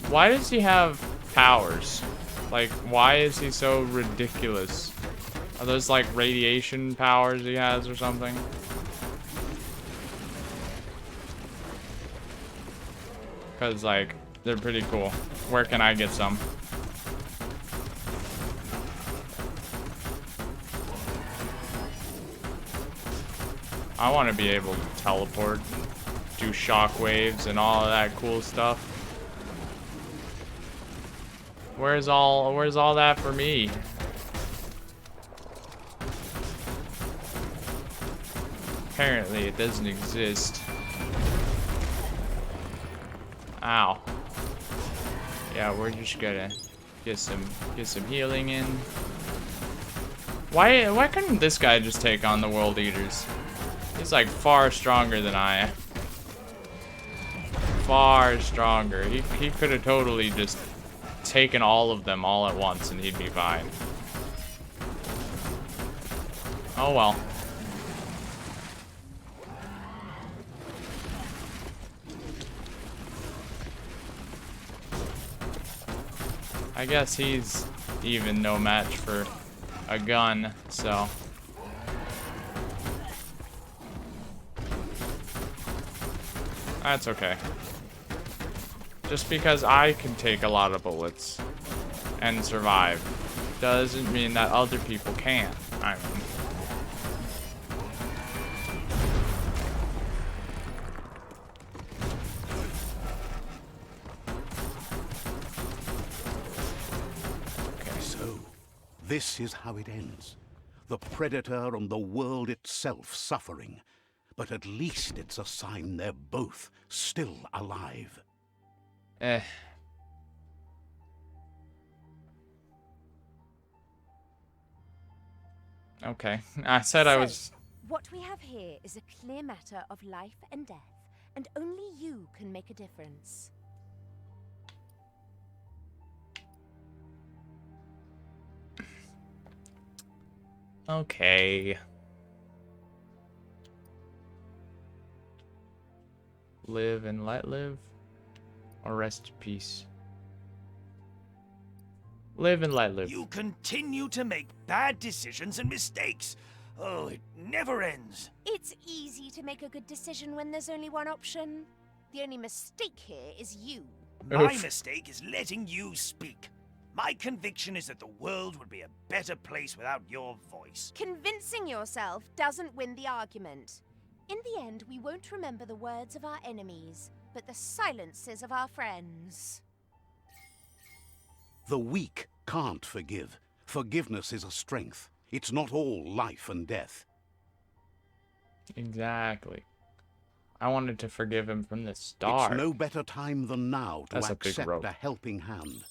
S1: Why does he have powers? Like, why is he so ridiculous? Are those like radiation powers he has or something? Because, like, they're pretty cool. Where can I get some? I want to be able to teleport. do shockwaves and all of that cool stuff. Where's all that for me? Apparently it doesn't exist. Ow. Yeah, we're just gonna get some healing in. Why couldn't this guy just take on the World Eaters? He's like far stronger than I am. Far stronger. He could have totally just taken all of them all at once and he'd be fine. Oh well. I guess he's even no match for a gun, so. That's okay. Just because I can take a lot of bullets and survive doesn't mean that other people can't. I mean.
S2: This is how it ends. The Predator and the world itself suffering. But at least it's a sign they're both still alive.
S1: Okay. I said I was...
S3: What we have here is a clear matter of life and death, and only you can make a difference.
S1: Okay. Live and let live, or rest in peace. Live and let live.
S4: You continue to make bad decisions and mistakes. Oh, it never ends.
S3: It's easy to make a good decision when there's only one option. The only mistake here is you.
S4: My mistake is letting you speak. My conviction is that the world would be a better place without your voice.
S3: Convincing yourself doesn't win the argument. In the end, we won't remember the words of our enemies, but the silences of our friends.
S2: The weak can't forgive. Forgiveness is a strength. It's not all life and death.
S1: Exactly. I wanted to forgive him from the start.
S2: It's no better time than now to
S1: That's
S2: accept a helping hand.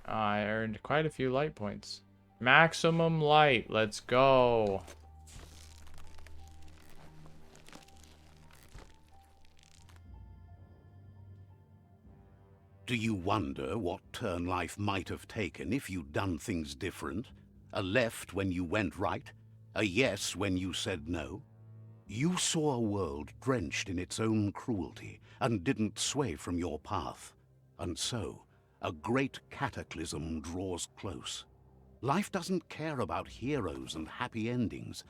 S1: I earned quite a few light points. Maximum light. Let's go.
S2: Do you wonder what turn life might have taken if you'd done things different? A left when you went right? A yes when you said no? You saw a world drenched in its own cruelty and didn't sway from your path. And so, a great cataclysm draws close. Life doesn't care about heroes and happy endings.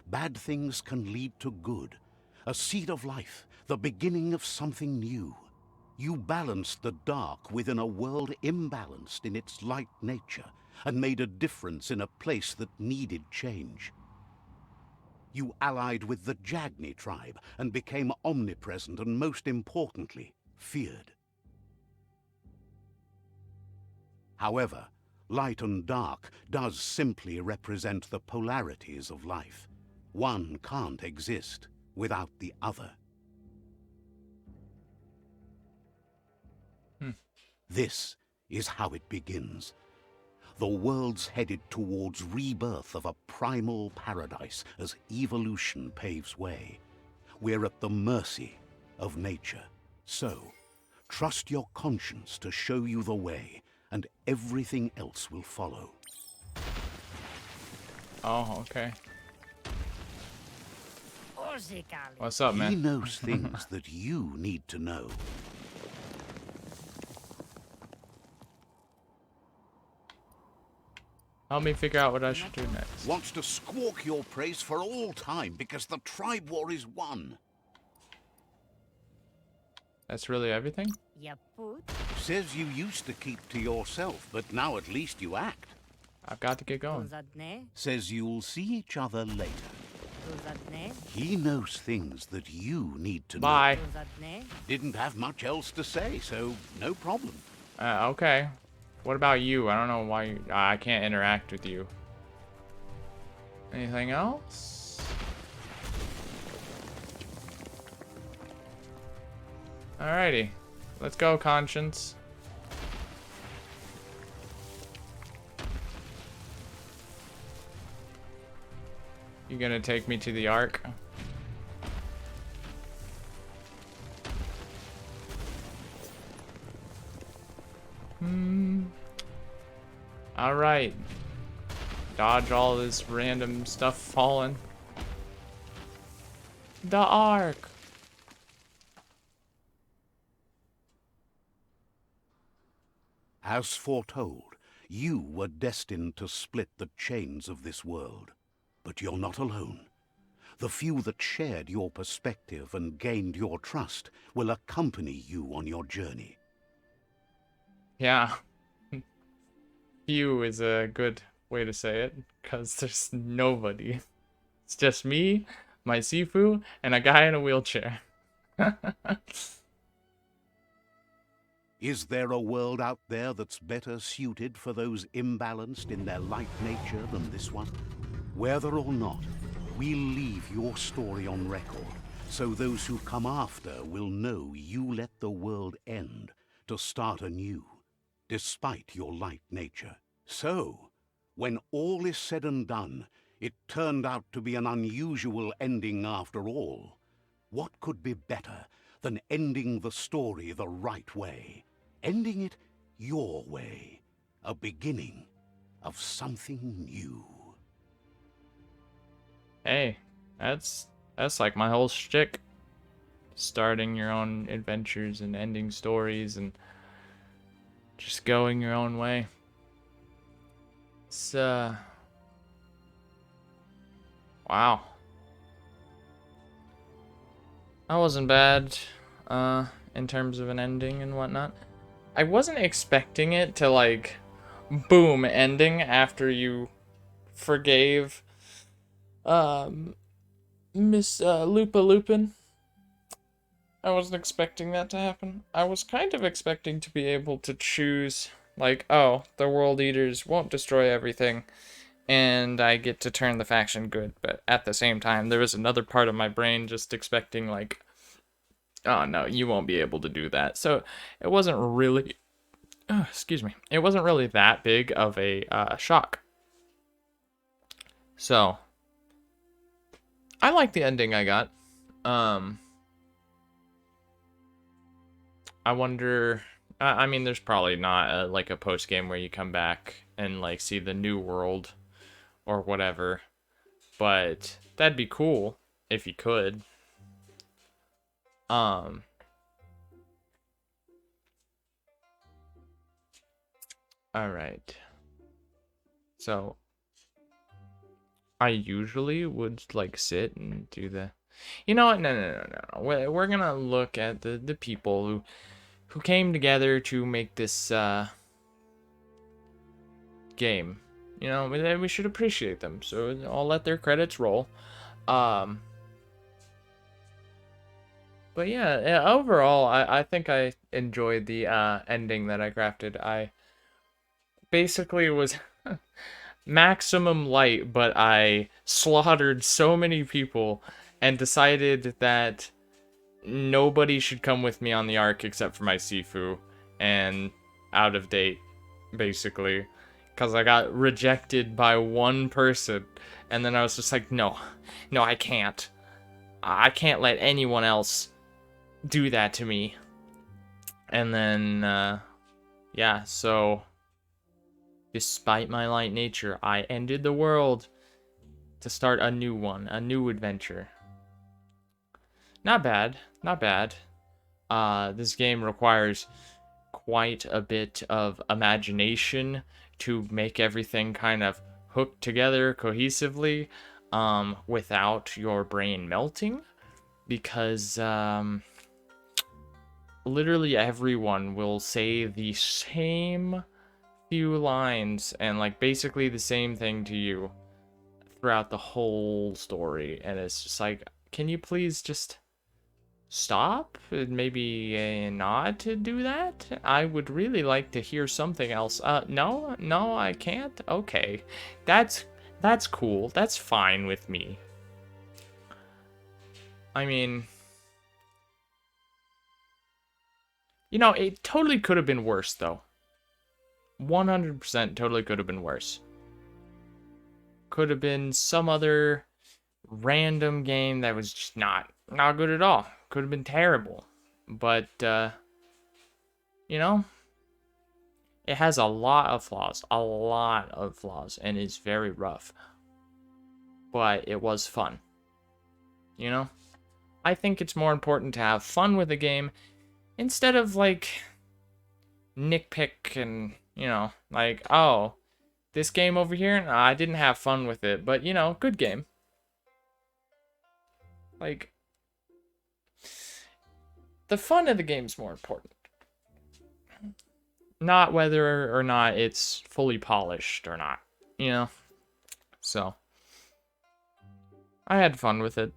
S2: Bad things can lead to good. A seed of life, the beginning of something new. You balanced the dark within a world imbalanced in its light nature and made a difference in a place that needed change. You allied with the Jagni tribe and became omnipresent and, most importantly, feared. However, light and dark does simply represent the polarities of life. One can't exist without the other. This is how it begins. The world's headed towards rebirth of a primal paradise as evolution paves way. We're at the mercy of nature. So, trust your conscience to show you the way, and everything else will follow.
S1: Oh, okay. What's up, man?
S2: He knows things that you need to know.
S1: Help me figure out what I should do next.
S2: Wants to squawk your praise for all time because the tribe war is won.
S1: That's really everything?
S2: Says you used to keep to yourself, but now at least you act.
S1: I've got to get going.
S2: Says you'll see each other later. He knows things that you need to know.
S1: Bye.
S2: Didn't have much else to say, so no problem.
S1: Okay. What about you? I don't know why I can't interact with you. Anything else? Alrighty. Let's go, Conscience. You gonna take me to the Ark? Alright. Dodge all this random stuff falling. The Ark!
S2: As foretold, you were destined to split the chains of this world. But you're not alone. The few that shared your perspective and gained your trust will accompany you on your journey.
S1: Yeah. Few is a good way to say it, because there's nobody. It's just me, my Sifu, and a guy in a wheelchair.
S2: Is there a world out there that's better suited for those imbalanced in their light nature than this one? Whether or not, we'll leave your story on record, so those who come after will know you let the world end to start anew, despite your light nature. So, when all is said and done, it turned out to be an unusual ending after all. What could be better than ending the story the right way? Ending it your way. A beginning of something new.
S1: Hey, that's like my whole shtick. Starting your own adventures and ending stories and just going your own way. It's wow. That wasn't bad, in terms of an ending and whatnot. I wasn't expecting it to, like, boom, ending after you forgave, Miss, Lupa Lupin. I wasn't expecting that to happen. I was kind of expecting to be able to choose, like, oh, the World Eaters won't destroy everything, and I get to turn the faction good, but at the same time, there was another part of my brain just expecting, like, oh no, you won't be able to do that. So it wasn't really, excuse me, it wasn't really that big of a shock. So I like the ending I got. I wonder. I mean, there's probably not like a post game where you come back and like see the new world or whatever, but that'd be cool if you could. All right. So I usually would like sit and do the. You know what? No. We're gonna look at the people who came together to make this game. You know, we should appreciate them. So I'll let their credits roll. But yeah, overall, I think I enjoyed the ending that I crafted. I basically was maximum light, but I slaughtered so many people and decided that nobody should come with me on the Ark except for my Sifu, and out of date, basically, because I got rejected by one person, and then I was just like, no, I can't. I can't let anyone else do that to me. And then, yeah, so despite my light nature, I ended the world to start a new one, a new adventure. Not bad, not bad. This game requires quite a bit of imagination to make everything kind of hook together cohesively, without your brain melting, because literally everyone will say the same few lines and like basically the same thing to you throughout the whole story, and it's just like, can you please just stop and maybe not to do that? I would really like to hear something else. No, I can't. Okay, that's cool. That's fine with me. I mean, you know, it totally could have been worse though. 100% totally could have been worse. Could have been some other random game that was just not good at all. Could have been terrible. But you know, it has a lot of flaws, and is very rough. But it was fun. You know? I think it's more important to have fun with a game instead of like nitpick and, you know, like, oh, this game over here, nah, I didn't have fun with it, but you know, good game. Like, the fun of the game's more important. Not whether or not it's fully polished or not, you know? So, I had fun with it.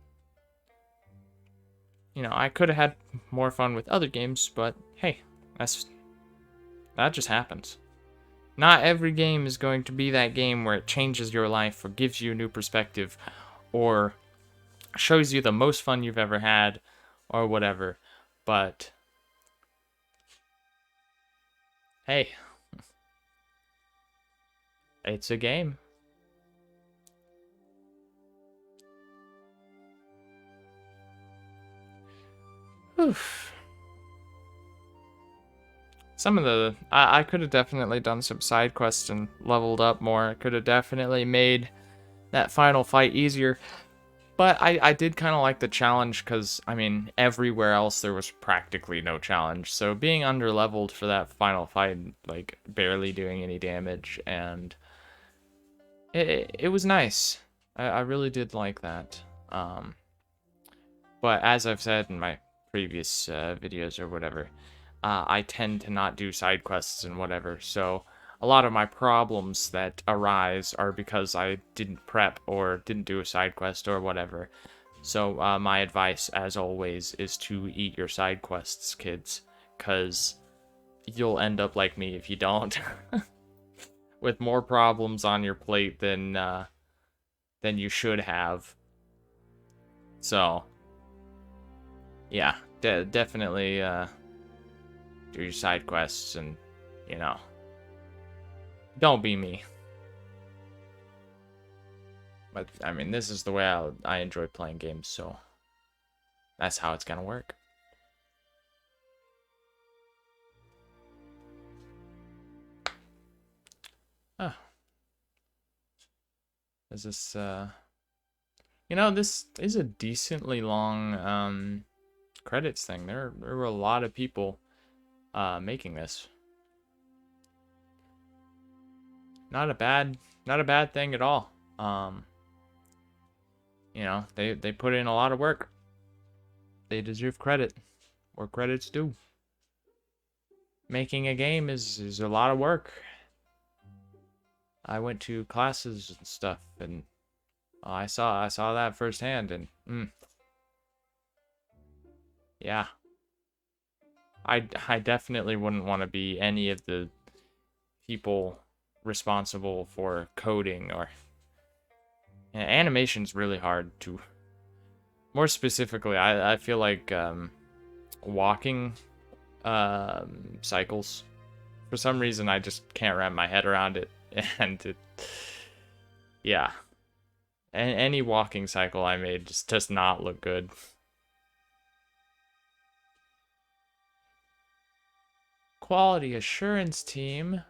S1: You know, I could have had more fun with other games, but hey, that just happens. Not every game is going to be that game where it changes your life or gives you a new perspective or shows you the most fun you've ever had or whatever. But hey, it's a game. Oof. Some of the... I could have definitely done some side quests and leveled up more. I could have definitely made that final fight easier. But I did kind of like the challenge because, I mean, everywhere else there was practically no challenge. So being under-leveled for that final fight, like, barely doing any damage, and it was nice. I really did like that. But as I've said in my previous videos or whatever, I tend to not do side quests and whatever, so a lot of my problems that arise are because I didn't prep or didn't do a side quest or whatever. So my advice, as always, is to eat your side quests, kids, because you'll end up like me if you don't. With more problems on your plate than you should have. So, yeah, definitely do your side quests and, you know, don't be me. But, I mean, this is the way I enjoy playing games, so that's how it's gonna work. Oh. Is this, you know, this is a decently long, credits thing. There were a lot of people, making this. Not a bad thing at all. You know, they put in a lot of work. They deserve credit where credit's due. Making a game is a lot of work. I went to classes and stuff, and I saw that firsthand, and yeah, I definitely wouldn't want to be any of the people responsible for coding or... Yeah, animation's really hard to... More specifically, I feel like walking cycles. For some reason, I just can't wrap my head around it, and yeah. Any walking cycle I made just does not look good. Quality assurance team.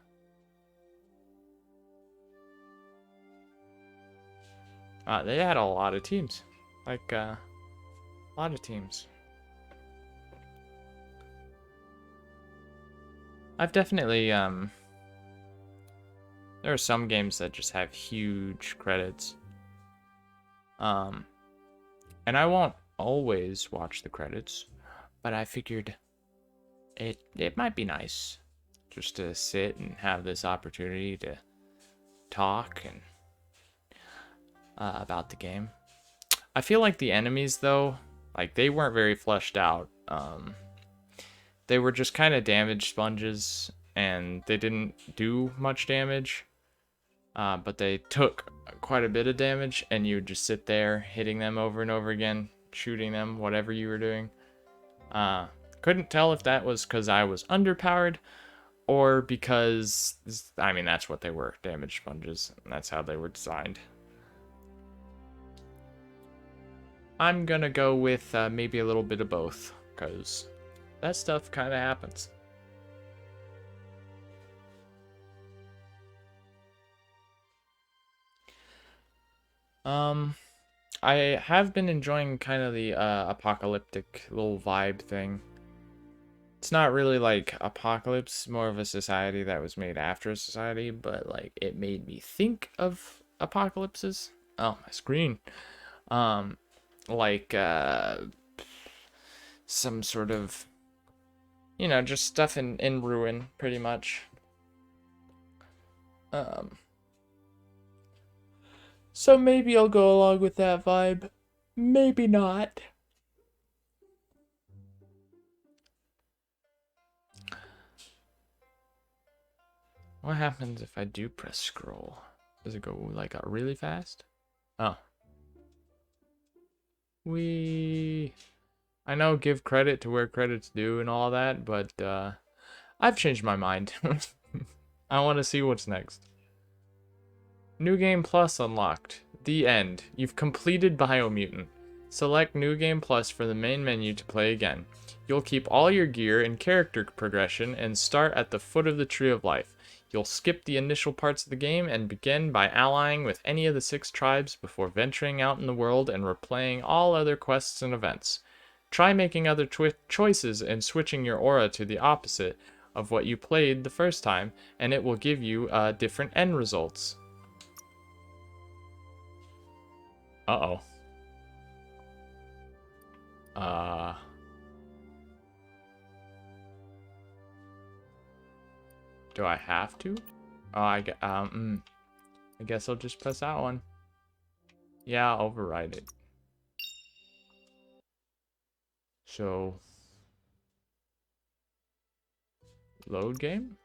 S1: They had a lot of teams. Like, a lot of teams. I've definitely, there are some games that just have huge credits. And I won't always watch the credits, but I figured it might be nice just to sit and have this opportunity to talk and about the game. I feel like the enemies, though, like, they weren't very fleshed out. They were just kind of damage sponges, and they didn't do much damage, but they took quite a bit of damage, and you would just sit there hitting them over and over again, shooting them, whatever you were doing. Couldn't tell if that was because I was underpowered, or because, I mean, that's what they were, damage sponges, and that's how they were designed. I'm gonna go with maybe a little bit of both, because that stuff kind of happens. I have been enjoying kind of the apocalyptic little vibe thing. It's not really like apocalypse, more of a society that was made after a society, but like it made me think of apocalypses. Oh, my screen. Like some sort of, you know, just stuff in ruin, pretty much. So maybe I'll go along with that vibe. Maybe not. What happens if I do press scroll? Does it go like really fast? Oh. I know give credit to where credit's due and all that, but I've changed my mind. I want to see what's next. New Game Plus unlocked. The end. You've completed Biomutant. Select New Game Plus for the main menu to play again. You'll keep all your gear and character progression and start at the foot of the Tree of Life. You'll skip the initial parts of the game and begin by allying with any of the 6 tribes before venturing out in the world and replaying all other quests and events. Try making other choices and switching your aura to the opposite of what you played the first time, and it will give you different end results. Uh-oh. Do I have to? Oh, I guess I'll just press that one. Yeah, I'll override it. So, load game?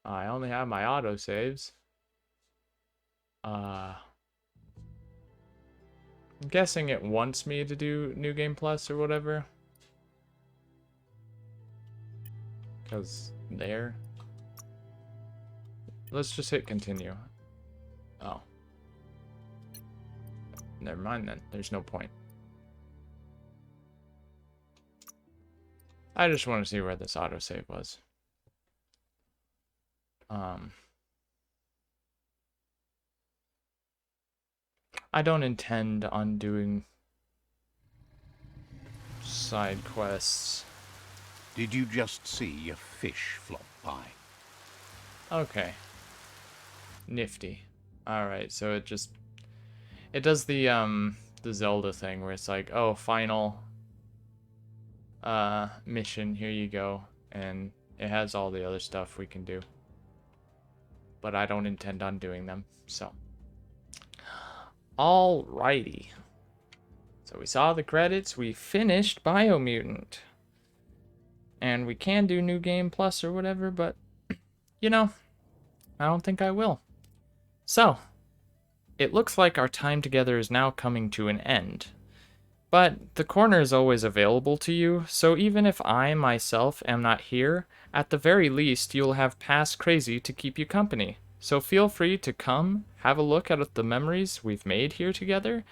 S1: I only have my autosaves. I'm guessing it wants me to do New Game Plus or whatever. Because there. Let's just hit continue. Oh. Never mind then. There's no point. I just want to see where this autosave was. I don't intend on doing side quests.
S2: Did you just see a fish flop by?
S1: Okay. Nifty. Alright, so it does the Zelda thing where it's like, oh, final mission, here you go. And it has all the other stuff we can do. But I don't intend on doing them, so. Alrighty. So we saw the credits, we finished Biomutant. And we can do New Game Plus or whatever, but, you know, I don't think I will. So, it looks like our time together is now coming to an end. But the corner is always available to you, so even if I myself am not here, at the very least you'll have Past Crazy to keep you company. So feel free to come, have a look at the memories we've made here together,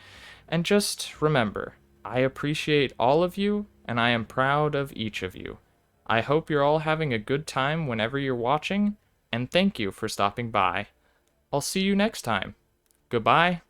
S1: and just remember, I appreciate all of you, and I am proud of each of you. I hope you're all having a good time whenever you're watching, and thank you for stopping by. I'll see you next time. Goodbye.